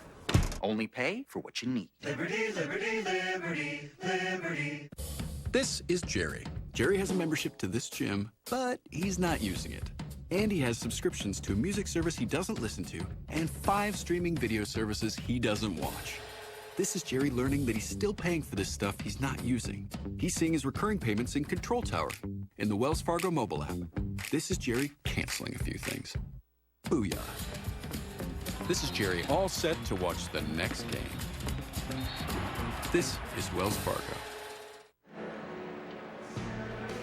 Only pay for what you need. Liberty, liberty, liberty, liberty. This is Jerry. Jerry has a membership to this gym, but he's not using it. And he has subscriptions to a music service he doesn't listen to and 5 streaming video services he doesn't watch. This is Jerry learning that he's still paying for this stuff he's not using. He's seeing his recurring payments in Control Tower in the Wells Fargo mobile app. This is Jerry canceling a few things. Booyah. This is Jerry all set to watch the next game. This is Wells Fargo.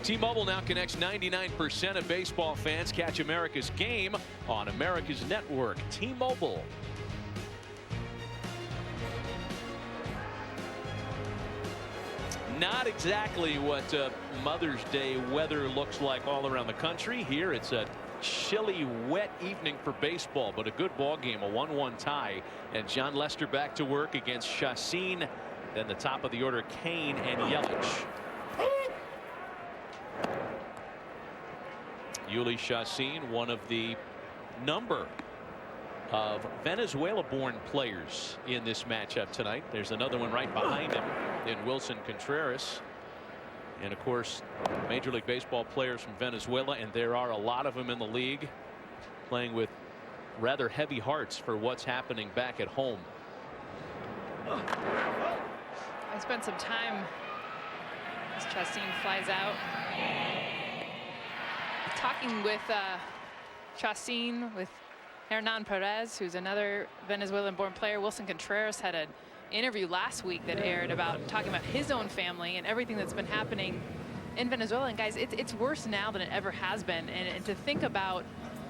T-Mobile now connects 99% of baseball fans. Catch America's game on America's network. T-Mobile. Not exactly what Mother's Day weather looks like all around the country. Here it's a chilly, wet evening for baseball, but a good ball game, a 1-1 tie. And John Lester back to work against Chacín. Then the top of the order, Kane and Yelich. Yelich Chacín, one of the number of Venezuela-born players in this matchup tonight. There's another one right behind him in Wilson Contreras. And of course, Major League Baseball players from Venezuela, and there are a lot of them in the league, playing with rather heavy hearts for what's happening back at home. I spent some time as Chacín flies out talking with Chacín, with Hernan Perez, who's another Venezuelan-born player. Wilson Contreras had an interview last week that aired about talking about his own family and everything that's been happening in Venezuela. And guys, it's worse now than it ever has been. And to think about,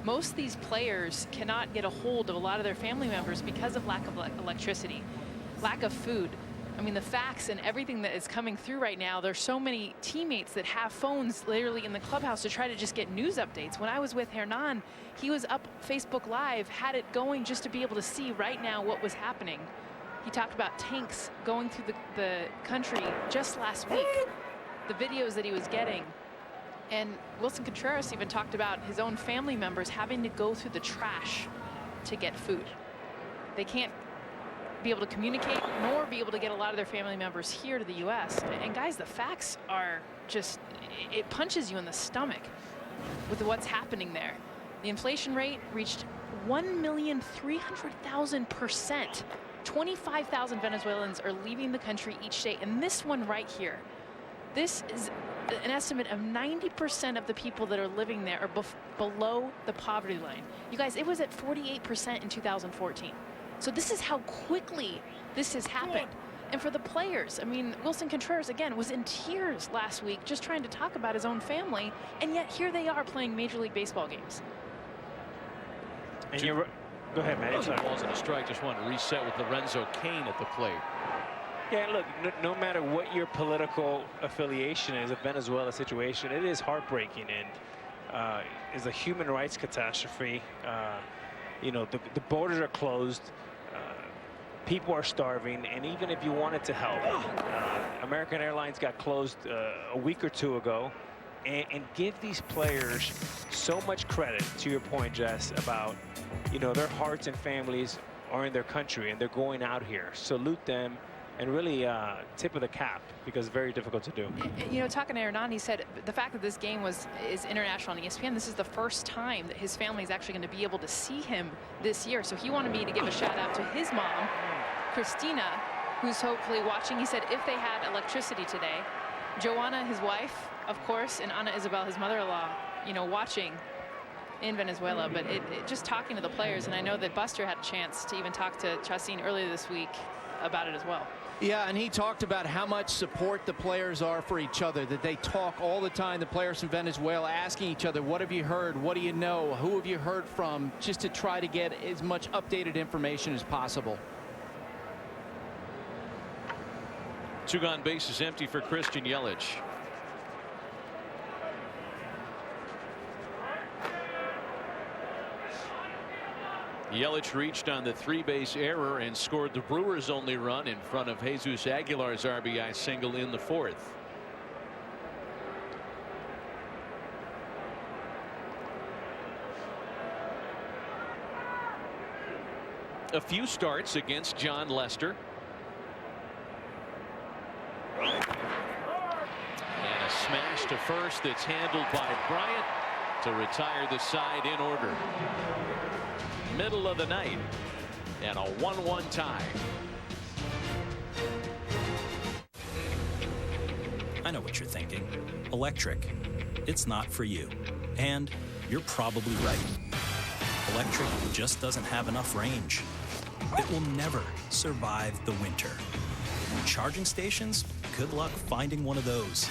most of these players cannot get a hold of a lot of their family members because of lack of electricity, lack of food. I mean, the facts and everything that is coming through right now, there's so many teammates that have phones literally in the clubhouse to try to just get news updates. When I was with Hernan, he was up Facebook Live, had it going just to be able to see right now what was happening. He talked about tanks going through the country just last week, the videos that he was getting. And Wilson Contreras even talked about his own family members having to go through the trash to get food. They can't be able to communicate nor be able to get a lot of their family members here to the U.S. And guys, the facts are just, it punches you in the stomach with what's happening there. The inflation rate reached 1,300,000%. 25,000 Venezuelans are leaving the country each day. And this one right here, this is an estimate of 90% of the people that are living there are below the poverty line. You guys, it was at 48% in 2014. So this is how quickly this has happened. And for the players, I mean, Wilson Contreras, again, was in tears last week just trying to talk about his own family. And yet here they are playing Major League Baseball games. And you're, go ahead, man. Two balls and a strike. Just want to reset with Lorenzo Cain at the plate. Yeah, look, no matter what your political affiliation is, a Venezuela situation, it is heartbreaking and is a human rights catastrophe. You know, the borders are closed. People are starving, and even if you wanted to help, American Airlines got closed a week or two ago, and give these players so much credit, to your point, Jess, about, you know, their hearts and families are in their country, and they're going out here. Salute them, and really tip of the cap, because it's very difficult to do. You know, talking to Hernan, he said the fact that this game is international on ESPN, this is the first time that his family is actually going to be able to see him this year. So he wanted me to give a shout out to his mom, Christina, who's hopefully watching. He said if they had electricity today, Joanna, his wife, of course, and Ana Isabel, his mother-in-law, you know, watching in Venezuela. But just talking to the players, and I know that Buster had a chance to even talk to Chacín earlier this week about it as well. Yeah, and he talked about how much support the players are for each other, that they talk all the time, the players from Venezuela, asking each other, what have you heard? What do you know? Who have you heard from? Just to try to get as much updated information as possible. Two gone, bases empty for Christian Yelich. Yelich reached on the 3-base error and scored the Brewers' only run in front of Jesus Aguilar's RBI single in the 4th. A few starts against John Lester. And a smash to first that's handled by Bryant to retire the side in order. Middle of the night and a 1-1 tie. I know what you're thinking. Electric. It's not for you. And you're probably right. Electric just doesn't have enough range. It will never survive the winter. Charging stations? Good luck finding one of those.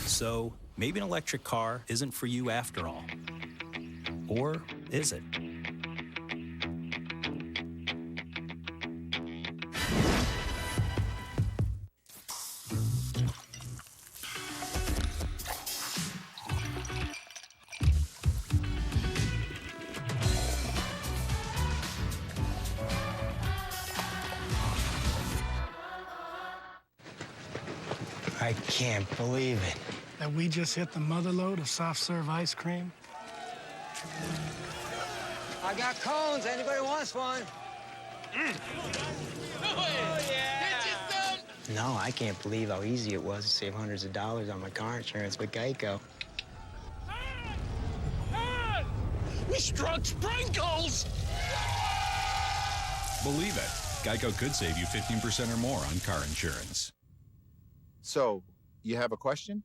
So maybe an electric car isn't for you after all. Or is it? I can't believe it. That we just hit the mother load of soft serve ice cream. I got cones. Anybody wants one? Oh, yeah. No, I can't believe how easy it was to save hundreds of dollars on my car insurance with Geico. We struck sprinkles! Believe it. Geico could save you 15% or more on car insurance. So, you have a question?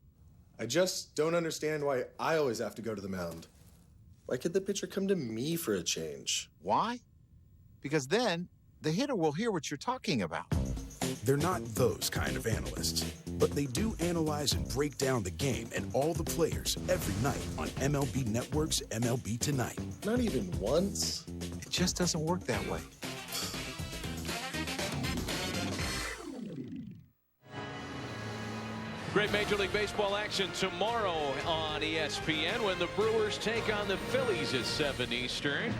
I just don't understand why I always have to go to the mound. Why could the pitcher come to me for a change? Why? Because then the hitter will hear what you're talking about. They're not those kind of analysts, but they do analyze and break down the game and all the players every night on MLB Network's MLB Tonight. Not even once? It just doesn't work that way. Great Major League Baseball action tomorrow on ESPN when the Brewers take on the Phillies at 7 Eastern.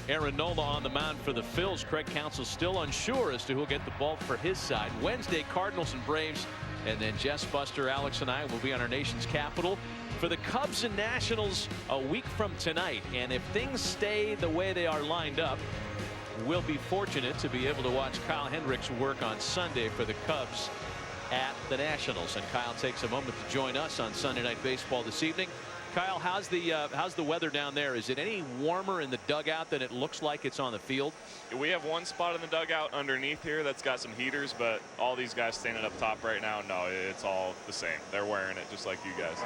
Aaron Nola on the mound for the Phils. Craig Counsell still unsure as to who'll get the ball for his side. Wednesday, Cardinals and Braves. And then Jess, Buster, Alex, and I will be on our nation's capital for the Cubs and Nationals a week from tonight. And if things stay the way they are lined up, we'll be fortunate to be able to watch Kyle Hendricks work on Sunday for the Cubs at the Nationals. And Kyle takes a moment to join us on Sunday Night Baseball this evening. Kyle, how's the weather down there? Is it any warmer in the dugout than it looks like it's on the field? We have one spot in the dugout underneath here that's got some heaters, but all these guys standing up top right now, no, it's all the same. They're wearing it just like you guys.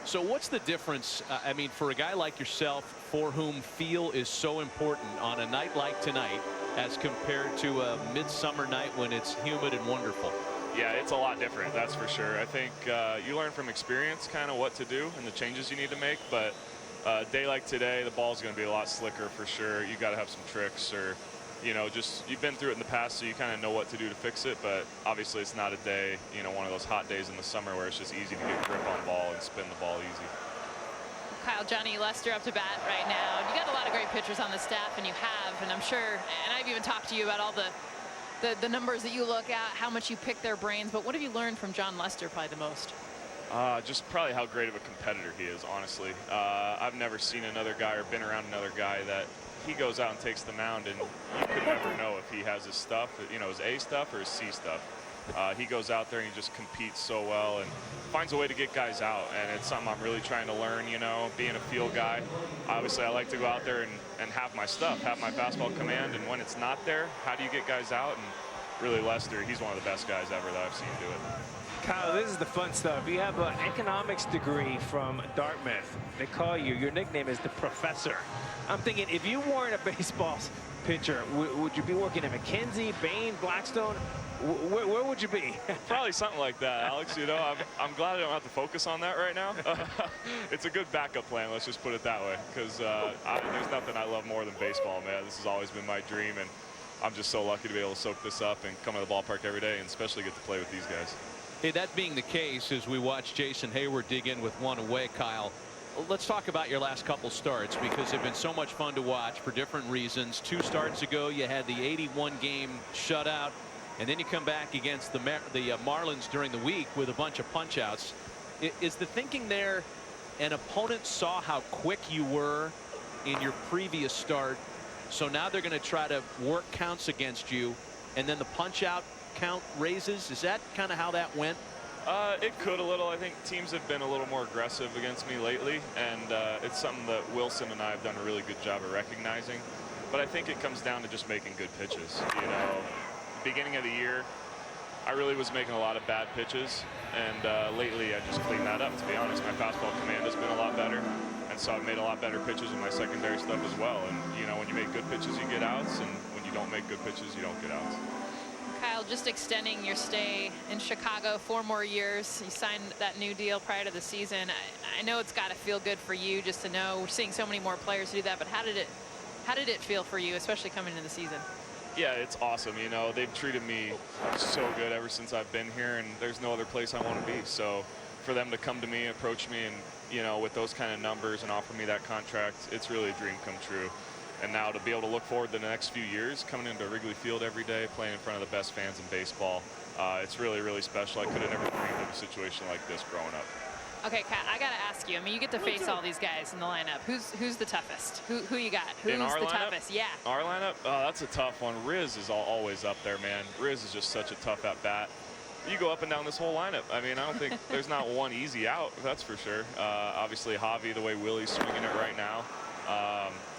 So what's the difference, I mean, for a guy like yourself for whom feel is so important on a night like tonight as compared to a midsummer night when it's humid and wonderful? Yeah, it's a lot different, that's for sure. I think you learn from experience kind of what to do and the changes you need to make, but a day like today, the ball's going to be a lot slicker for sure. You got to have some tricks, or just you've been through it in the past, so you kind of know what to do to fix it. But obviously it's not a day, one of those hot days in the summer where it's just easy to get grip on the ball and spin the ball easy. Kyle, Johnny Lester up to bat right now. You got a lot of great pitchers on the staff, and you have, and I'm sure, and I've even talked to you about all the numbers that you look at, how much you pick their brains, but what have you learned from John Lester probably the most? Just probably how great of a competitor he is, honestly. I've never seen another guy or been around another guy that he goes out and takes the mound, and you could never know if he has his stuff, his A stuff or his C stuff. He goes out there and he just competes so well and finds a way to get guys out, and it's something I'm really trying to learn, being a field guy. Obviously, I like to go out there and have my stuff, have my fastball command, and when it's not there, how do you get guys out? And really, Lester, he's one of the best guys ever that I've seen do it. Kyle, this is the fun stuff. You have an economics degree from Dartmouth. They call you, your nickname is the Professor. I'm thinking, if you weren't a baseball pitcher, would you be working at McKinsey, Bain, Blackstone? Where would you be? Probably something like that, Alex. I'm glad I don't have to focus on that right now. It's a good backup plan, let's just put it that way, because there's nothing I love more than baseball, man. This has always been my dream, and I'm just so lucky to be able to soak this up and come to the ballpark every day, and especially get to play with these guys. Hey, that being the case, as we watch Jason Hayward dig in with one away, Kyle, let's talk about your last couple starts, because they've been so much fun to watch for different reasons. 2 starts ago, you had the 81-game shutout, and then you come back against the Marlins during the week with a bunch of punch-outs. Is the thinking there, an opponent saw how quick you were in your previous start, so now they're going to try to work counts against you, and then the punch-out count raises? Is that kind of how that went? It could a little. I think teams have been a little more aggressive against me lately, and it's something that Wilson and I have done a really good job of recognizing. But I think it comes down to just making good pitches. Beginning of the year, I really was making a lot of bad pitches, and lately I just cleaned that up, to be honest. My fastball command has been a lot better, and so I've made a lot better pitches in my secondary stuff as well. And when you make good pitches, you get outs, and when you don't make good pitches, you don't get outs. Kyle, just extending your stay in Chicago 4 more years. You signed that new deal prior to the season. I know it's got to feel good for you just to know we're seeing so many more players do that, but how did it feel for you, especially coming into the season? Yeah, it's awesome. They've treated me so good ever since I've been here, and there's no other place I want to be. So for them to come to me, approach me, and with those kind of numbers and offer me that contract, it's really a dream come true. And now to be able to look forward to the next few years, coming into Wrigley Field every day, playing in front of the best fans in baseball, it's really, really special. I could have never dreamed of a situation like this growing up. Okay, Kat, I got to ask you. I mean, you get to face all these guys in the lineup. Who's the toughest? Who you got? Who's in our the lineup? toughest? Yeah. Our lineup? Oh, that's a tough one. Riz is always up there, man. Riz is just such a tough at-bat. You go up and down this whole lineup. I mean, I don't think there's not one easy out, that's for sure. Obviously, Javi, the way Willie's swinging it right now.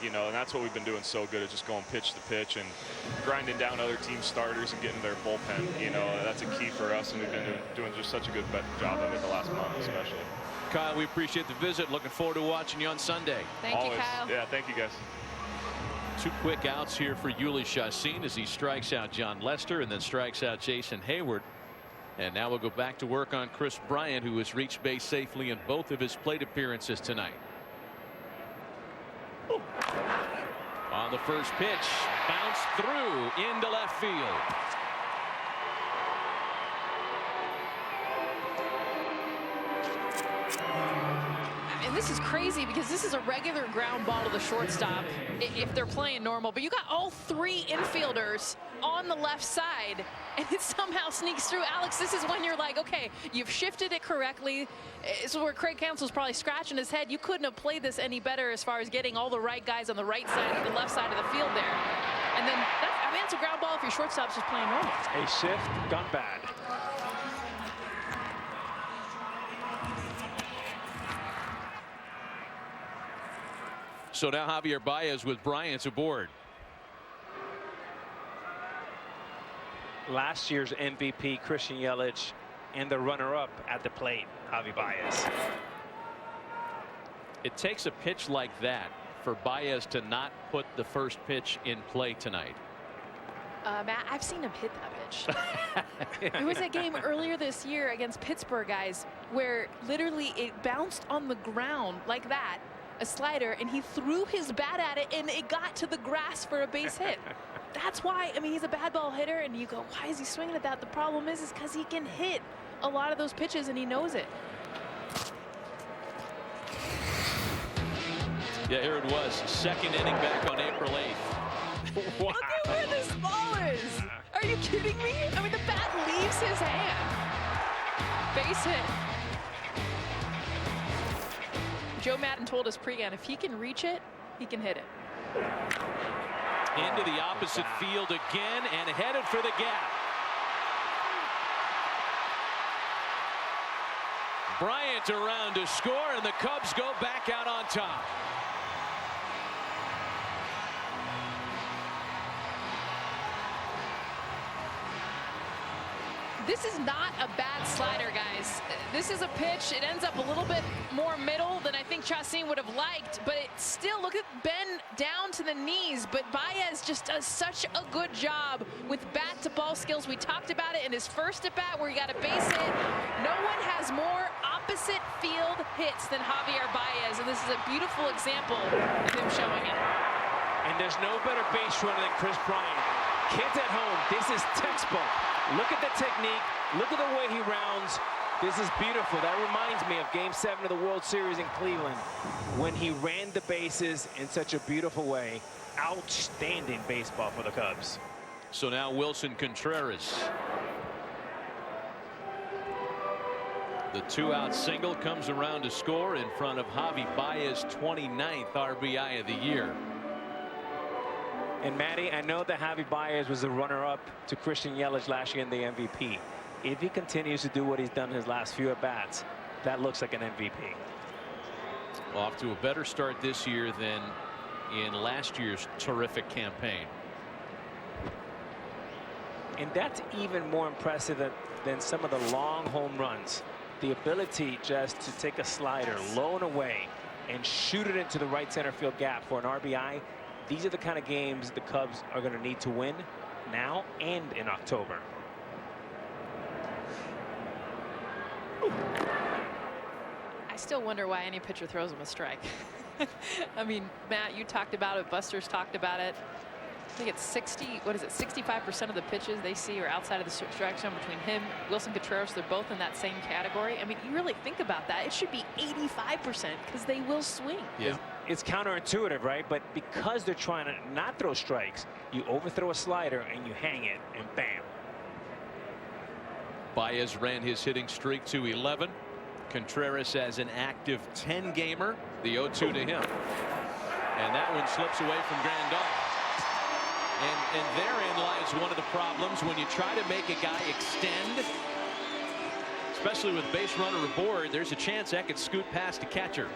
And that's what we've been doing so good, is just going pitch to pitch and grinding down other team starters and getting their bullpen. That's a key for us, and we've been doing just such a good job of it the last month especially. Kyle, we appreciate the visit. Looking forward to watching you on Sunday. Thank you, Kyle. Yeah, thank you, guys. 2 quick outs here for Yelich as he strikes out John Lester and then strikes out Jason Hayward. And now we'll go back to work on Chris Bryant, who has reached base safely in both of his plate appearances tonight. On the first pitch, bounced through into left field. this is crazy because this is a regular ground ball to the shortstop if they're playing normal. But you got all 3 infielders on the left side, and it somehow sneaks through. Alex, this is when you're like, okay, you've shifted it correctly. It's where Craig Counsell's probably scratching his head. You couldn't have played this any better as far as getting all the right guys on the right side and the left side of the field there. And then, that's a ground ball if your shortstop's just playing normal. A shift gone bad. So now Javier Baez with Bryant aboard. Last year's MVP, Christian Yelich, and the runner-up at the plate, Javi Baez. It takes a pitch like that for Baez to not put the first pitch in play tonight. Matt, I've seen him hit that pitch. There was a game earlier this year against Pittsburgh, guys, where literally it bounced on the ground like that, a slider, and he threw his bat at it, and it got to the grass for a base hit. That's why, I mean, he's a bad ball hitter, and you go, why is he swinging at that? The problem is because he can hit a lot of those pitches, and he knows it. Yeah, here it was. Second inning back on April 8th. Wow. Look at where this ball is. Are you kidding me? I mean, the bat leaves his hand. Base hit. Joe Madden told us pregame, if he can reach it, he can hit it. Into the opposite field again and headed for the gap. Bryant around to score, and the Cubs go back out on top. This is not a bad slider, guys. This is a pitch. It ends up a little bit more middle than I think Chacin would have liked, but it still, look at Ben down to the knees, but Baez just does such a good job with bat-to-ball skills. We talked about it in his first at-bat where he got a base hit. No one has more opposite field hits than Javier Baez, and this is a beautiful example of him showing it. And there's no better base runner than Chris Bryant. Kids at home, this is textbook. Look at the technique. Look at the way he rounds. This is beautiful. That reminds me of Game 7 of the World Series in Cleveland when he ran the bases in such a beautiful way. Outstanding baseball for the Cubs. So now Wilson Contreras. The 2-out single comes around to score in front of Javi Baez, 29th RBI of the year. And Matty, I know that Javi Baez was the runner-up to Christian Yelich last year in the MVP. If he continues to do what he's done in his last few at-bats, that looks like an MVP. Well, off to a better start this year than in last year's terrific campaign. And that's even more impressive than some of the long home runs. The ability just to take a slider low and away and shoot it into the right center field gap for an RBI. These are the kind of games the Cubs are going to need to win now and in October. I still wonder why any pitcher throws him a strike. I mean, Matt, you talked about it. Buster's talked about it. I think it's 65% of the pitches they see are outside of the strike zone between him, Wilson Contreras. They're both in that same category. I mean, you really think about that. It should be 85% because they will swing. Yeah. It's counterintuitive, right? But because they're trying to not throw strikes, you overthrow a slider and you hang it, and bam. Baez ran his hitting streak to 11. Contreras as an active 10-gamer. The 0-2 to him. And that one slips away from Grandal. And therein lies one of the problems when you try to make a guy extend, especially with base runner aboard. There's a chance that could scoot past a catcher.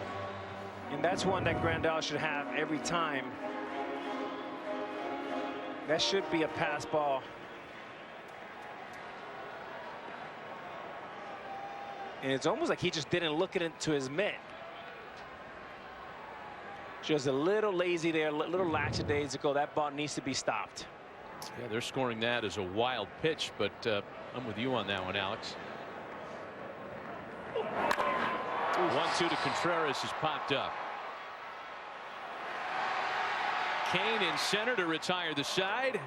And that's one that Grandal should have every time. That should be a pass ball. And it's almost like he just didn't look it into his mitt. Just a little lazy there, a little lackadaisical. That ball needs to be stopped. Yeah, they're scoring that as a wild pitch, but I'm with you on that one, Alex. 1-2 to Contreras has popped up. Kane in center to retire the side.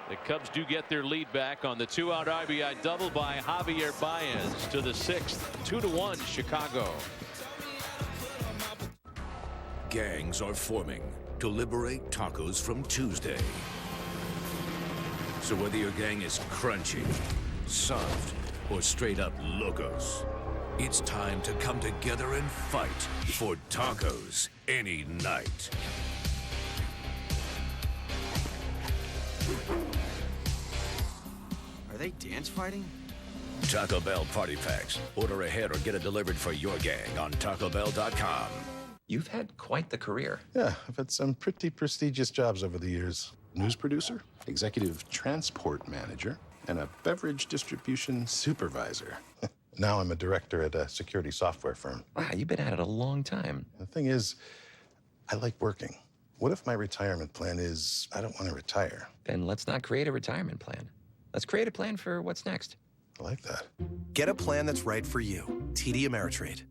The Cubs do get their lead back on the 2-out RBI double by Javier Baez to the 6th. 2-1 Chicago. gangs are forming to liberate tacos from Tuesday. So whether your gang is crunchy, soft, or straight up locos, it's time to come together and fight for tacos any night. Are they dance fighting? Taco Bell Party Packs. Order ahead or get it delivered for your gang on TacoBell.com. You've had quite the career. Yeah, I've had some pretty prestigious jobs over the years. News producer, executive transport manager, and a beverage distribution supervisor. Now I'm a director at a security software firm. Wow, you've been at it a long time. The thing is, I like working. What if my retirement plan is I don't want to retire? Then let's not create a retirement plan. Let's create a plan for what's next. I like that. Get a plan that's right for you. TD Ameritrade.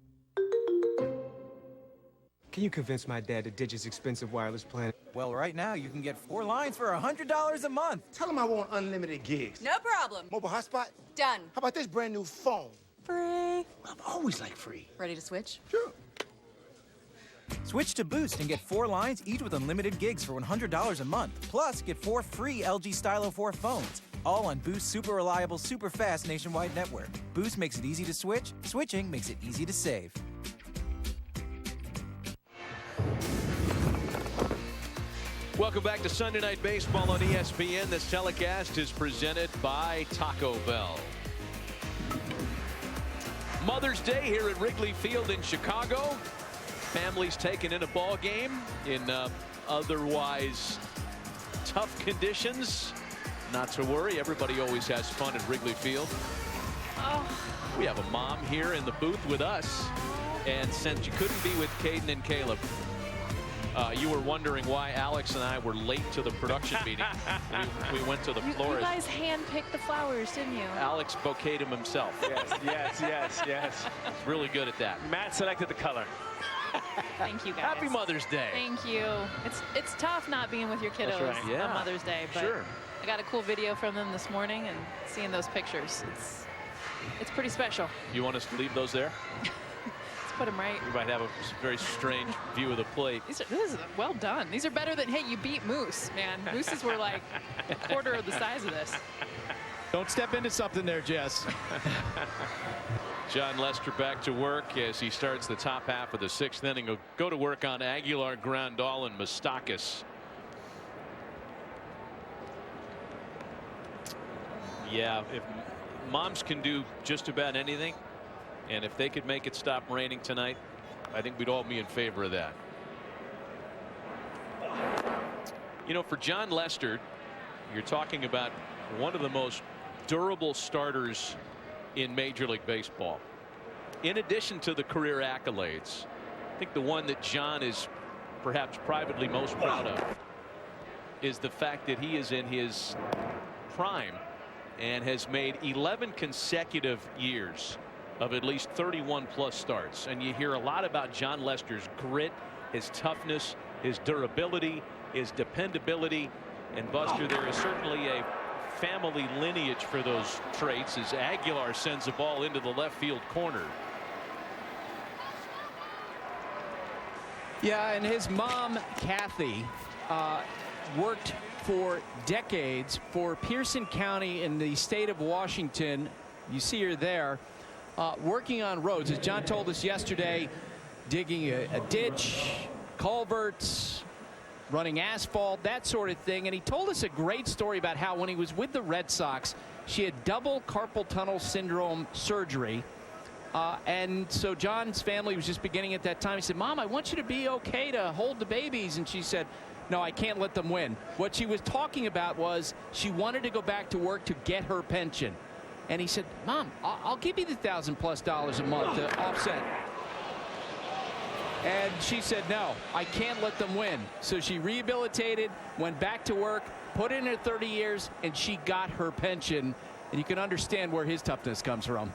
Can you convince my dad to ditch his expensive wireless plan? Well, right now you can get 4 lines for $100 a month. Tell him I want unlimited gigs. No problem. Mobile hotspot? Done. How about this brand new phone? Free. I've always liked free. Ready to switch? Sure. Switch to Boost and get 4 lines, each with unlimited gigs for $100 a month. Plus, get 4 free LG Stylo 4 phones. All on Boost's super reliable, super fast nationwide network. Boost makes it easy to switch. Switching makes it easy to save. Welcome back to Sunday Night Baseball on ESPN. This telecast is presented by Taco Bell. Mother's Day here at Wrigley Field in Chicago. Families taking in a ball game in otherwise tough conditions. Not to worry, everybody always has fun at Wrigley Field. We have a mom here in the booth with us, and since you couldn't be with Caden and Caleb, you were wondering why Alex and I were late to the production meeting. We went to the florist. You guys handpicked the flowers, didn't you? Alex bouqueted them himself. Yes. He's really good at that. Matt selected the color. Thank you, guys. Happy Mother's Day. Thank you. It's tough not being with your kiddos on Mother's Day, but sure. I got a cool video from them this morning, and seeing those pictures, it's pretty special. You want us to leave those there? Let's put them right. We might have a very strange view of the plate. This is well done. These are better than, hey, you beat Moose, man. Mooses were like a quarter of the size of this. Don't step into something there, Jess. John Lester back to work as he starts the top half of the 6th inning. He'll go to work on Aguilar, Grandal, and Moustakas. Yeah, if moms can do just about anything, and if they could make it stop raining tonight, I think we'd all be in favor of that. You know, for John Lester, you're talking about one of the most durable starters in Major League Baseball. In addition to the career accolades, I think the one that John is perhaps privately most proud of is the fact that he is in his prime and has made 11 consecutive years of at least 31+ starts. And you hear a lot about John Lester's grit, his toughness, his durability, his dependability. And Buster, there is certainly a family lineage for those traits as Aguilar sends the ball into the left field corner. Yeah, and his mom, Kathy, worked for decades for Pearson County in the state of Washington. You see her there working on roads, as John told us yesterday, digging a ditch, culverts, running asphalt, that sort of thing. And he told us a great story about how when he was with the Red Sox, she had double carpal tunnel syndrome surgery. And so John's family was just beginning at that time. He said, Mom, I want you to be okay to hold the babies. And she said, no, I can't let them win. What she was talking about was she wanted to go back to work to get her pension. And he said, Mom, I'll give you the $1,000+ a month to offset. And she said, no, I can't let them win. So she rehabilitated, went back to work, put in her 30 years, and she got her pension. And you can understand where his toughness comes from.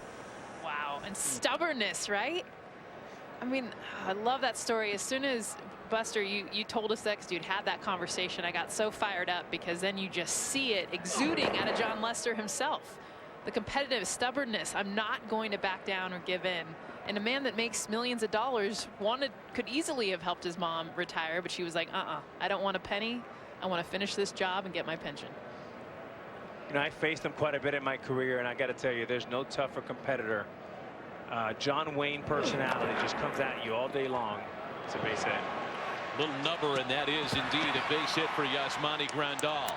Wow, and stubbornness, right? I mean, I love that story. As soon as Buster, you told us that because you'd had that conversation, I got so fired up because then you just see it exuding out of John Lester himself. The competitive stubbornness. I'm not going to back down or give in. And a man that makes millions of dollars could easily have helped his mom retire, but she was like, I don't want a penny. I want to finish this job and get my pension. You know, I faced him quite a bit in my career, and I got to tell you, there's no tougher competitor. John Wayne personality just comes at you all day long. It's a base hit. Little nubber, and that is indeed a base hit for Yasmani Grandal.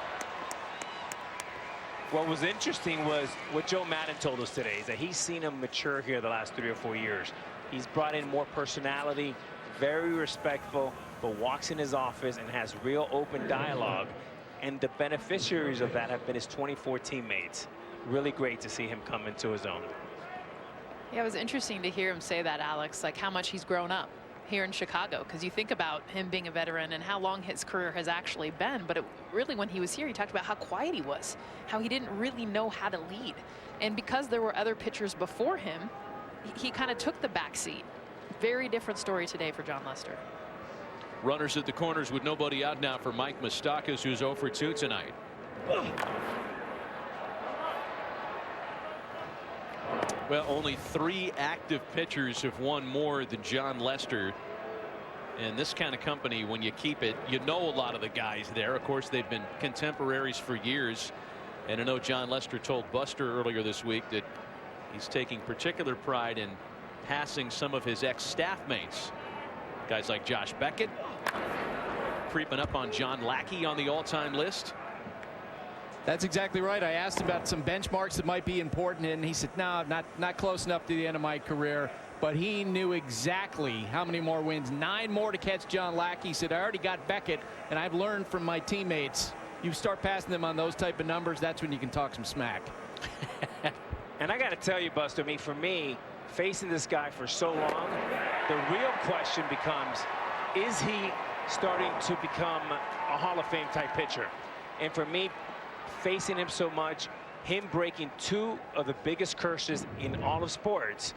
What was interesting was what Joe Madden told us today, is that he's seen him mature here the last 3 or 4 years. He's brought in more personality, very respectful, but walks in his office and has real open dialogue. And the beneficiaries of that have been his 24 teammates. Really great to see him come into his own. Yeah, it was interesting to hear him say that, Alex, like how much he's grown up here in Chicago, because you think about him being a veteran and how long his career has actually been, but really when he was here, he talked about how quiet he was, how he didn't really know how to lead. And because there were other pitchers before him, he kind of took the back seat. Very different story today for Jon Lester. Runners at the corners with nobody out now for Mike Moustakas, who's 0 for 2 tonight. Well, only 3 active pitchers have won more than Jon Lester. And this kind of company, when you keep it, you know a lot of the guys there. Of course, they've been contemporaries for years. And I know Jon Lester told Buster earlier this week that he's taking particular pride in passing some of his ex-staff mates. Guys like Josh Beckett creeping up on John Lackey on the all-time list. That's exactly right. I asked him about some benchmarks that might be important, and he said, no, not close enough to the end of my career. But he knew exactly how many more wins. 9 more to catch John Lackey. He said, I already got Beckett, and I've learned from my teammates. You start passing them on those type of numbers, that's when you can talk some smack. And I got to tell you, Buster, I mean, for me, facing this guy for so long, the real question becomes, is he starting to become a Hall of Fame type pitcher? And for me, facing him so much, him breaking 2 of the biggest curses in all of sports,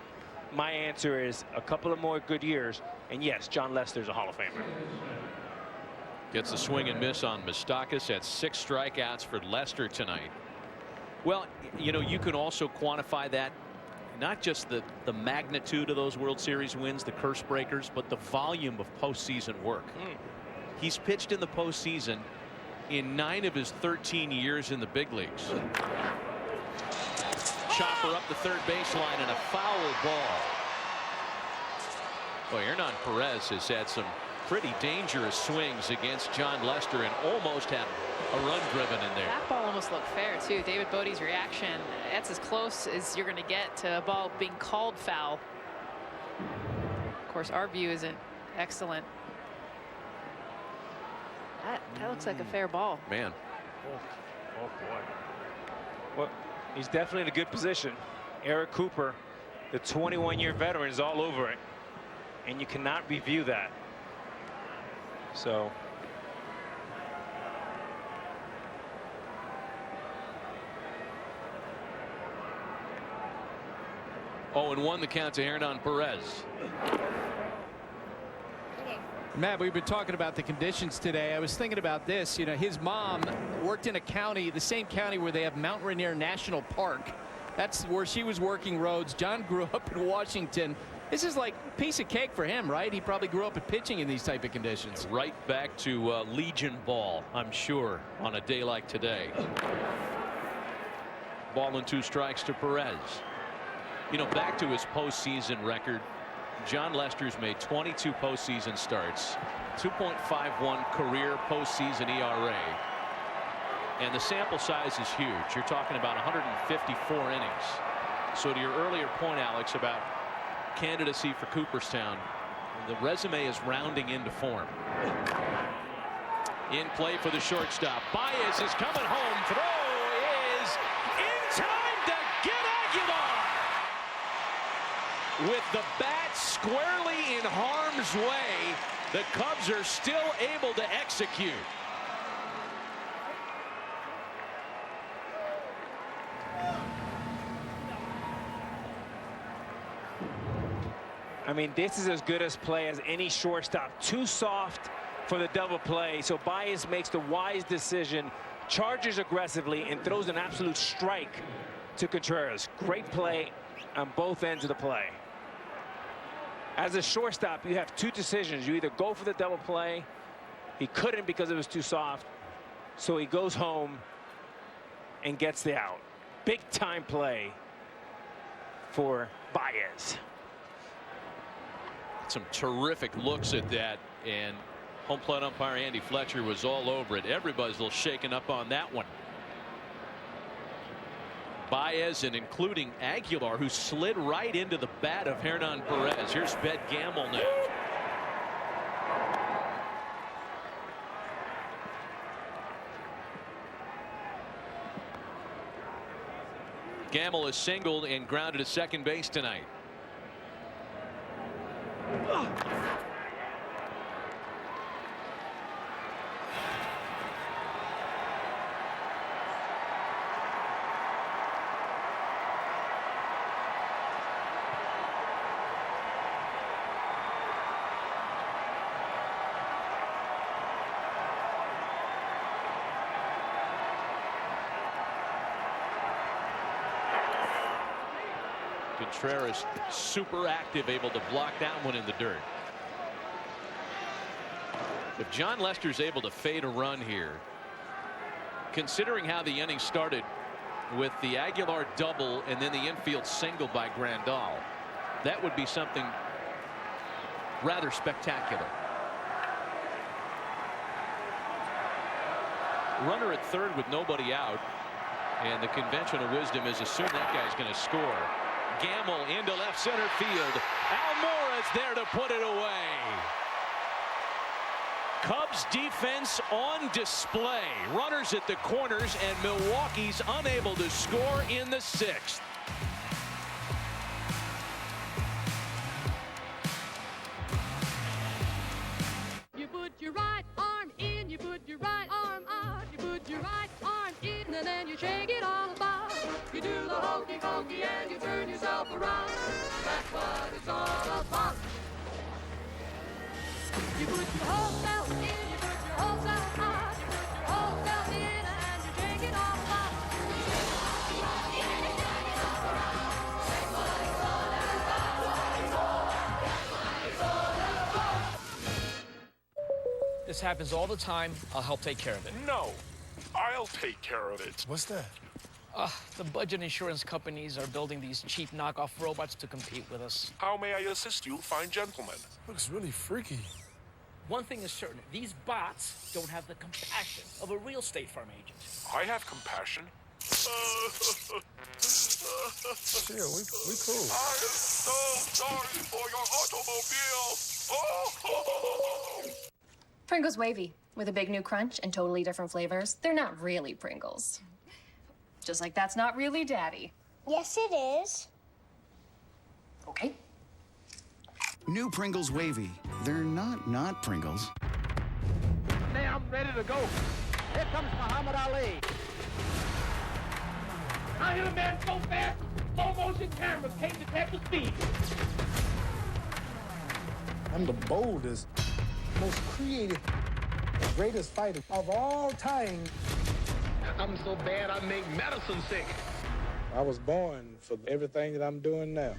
my answer is a couple of more good years, and yes, Jon Lester's a Hall of Famer. Gets a swing and miss on Moustakas. Had 6 strikeouts for Lester tonight. Well, you know, you can also quantify that, not just the magnitude of those World Series wins, the curse breakers, but the volume of postseason work. He's pitched in the postseason in 9 of his 13 years in the big leagues. Chopper up the third baseline and a foul ball. Boy, Hernan Perez has had some pretty dangerous swings against Jon Lester and almost had a run driven in there. That ball almost looked fair too. David Bodie's reaction, that's as close as you're going to get to a ball being called foul. Of course, our view isn't excellent. That looks like a fair ball. Man. Oh boy. Well, he's definitely in a good position. Eric Cooper, the 21-year veteran, is all over it, and you cannot review that. So. Oh, and 1 the count to Hernan Perez. Matt, we've been talking about the conditions today. I was thinking about this. You know, his mom worked in a county, the same county where they have Mount Rainier National Park. That's where she was working roads. John grew up in Washington. This is like a piece of cake for him, right? He probably grew up at pitching in these type of conditions. Right back to Legion ball, I'm sure, on a day like today. Ball and 2 strikes to Perez. You know, back to his postseason record. Jon Lester's made 22 postseason starts, 2.51 career postseason ERA. And the sample size is huge. You're talking about 154 innings. So to your earlier point, Alex, about candidacy for Cooperstown, the resume is rounding into form. In play for the shortstop. Baez is coming home. Throw is in time to get Aguilar. With the bat squarely in harm's way, the Cubs are still able to execute. I mean, this is as good as play as any shortstop. Too soft for the double play. So Baez makes the wise decision, charges aggressively, and throws an absolute strike to Contreras. Great play on both ends of the play. As a shortstop, you have two decisions. You either go for the double play. He couldn't because it was too soft. So he goes home and gets the out. Big time play for Baez. Some terrific looks at that, and home plate umpire Andy Fletcher was all over it. Everybody's a little shaken up on that one. Baez and including Aguilar, who slid right into the bat of Hernan Perez. Here's Ben Gamble now. Gamble is singled and grounded to second base tonight. Contreras super active, able to block that one in the dirt. If John Lester's able to fade a run here, considering how the inning started with the Aguilar double and then the infield single by Grandal, that would be something rather spectacular. Runner at third with nobody out, and the conventional wisdom is assume that guy's going to score. Gamble into left center field. Almora's there to put it away. Cubs defense on display. Runners at the corners, and Milwaukee's unable to score in the sixth. You put your right arm in, you put your right arm out, you put your right arm in, and then you shake it all about. You do the hokey pokey and you turn yourself around. That's what it's all about. You put your whole self in, you put your whole self out, you put your whole self in, and you shake it all about. This happens all the time. I'll help take care of it. No, I'll take care of it. What's that? The budget insurance companies are building these cheap knockoff robots to compete with us. How may I assist you, fine gentleman? Looks really freaky. One thing is certain, these bots don't have the compassion of a real State Farm agent. I have compassion. Chill, we cool. I am so sorry for your automobile. Pringles Wavy, with a big new crunch and totally different flavors. They're not really Pringles. Just like that's not really Daddy. Yes, it is. Okay. New Pringles Wavy. They're not Pringles. Now I'm ready to go. Here comes Muhammad Ali. I hit a man so fast, slow motion cameras can't detect the speed. I'm the boldest, most creative, greatest fighter of all time. I'm so bad I make medicine sick. I was born for everything that I'm doing now.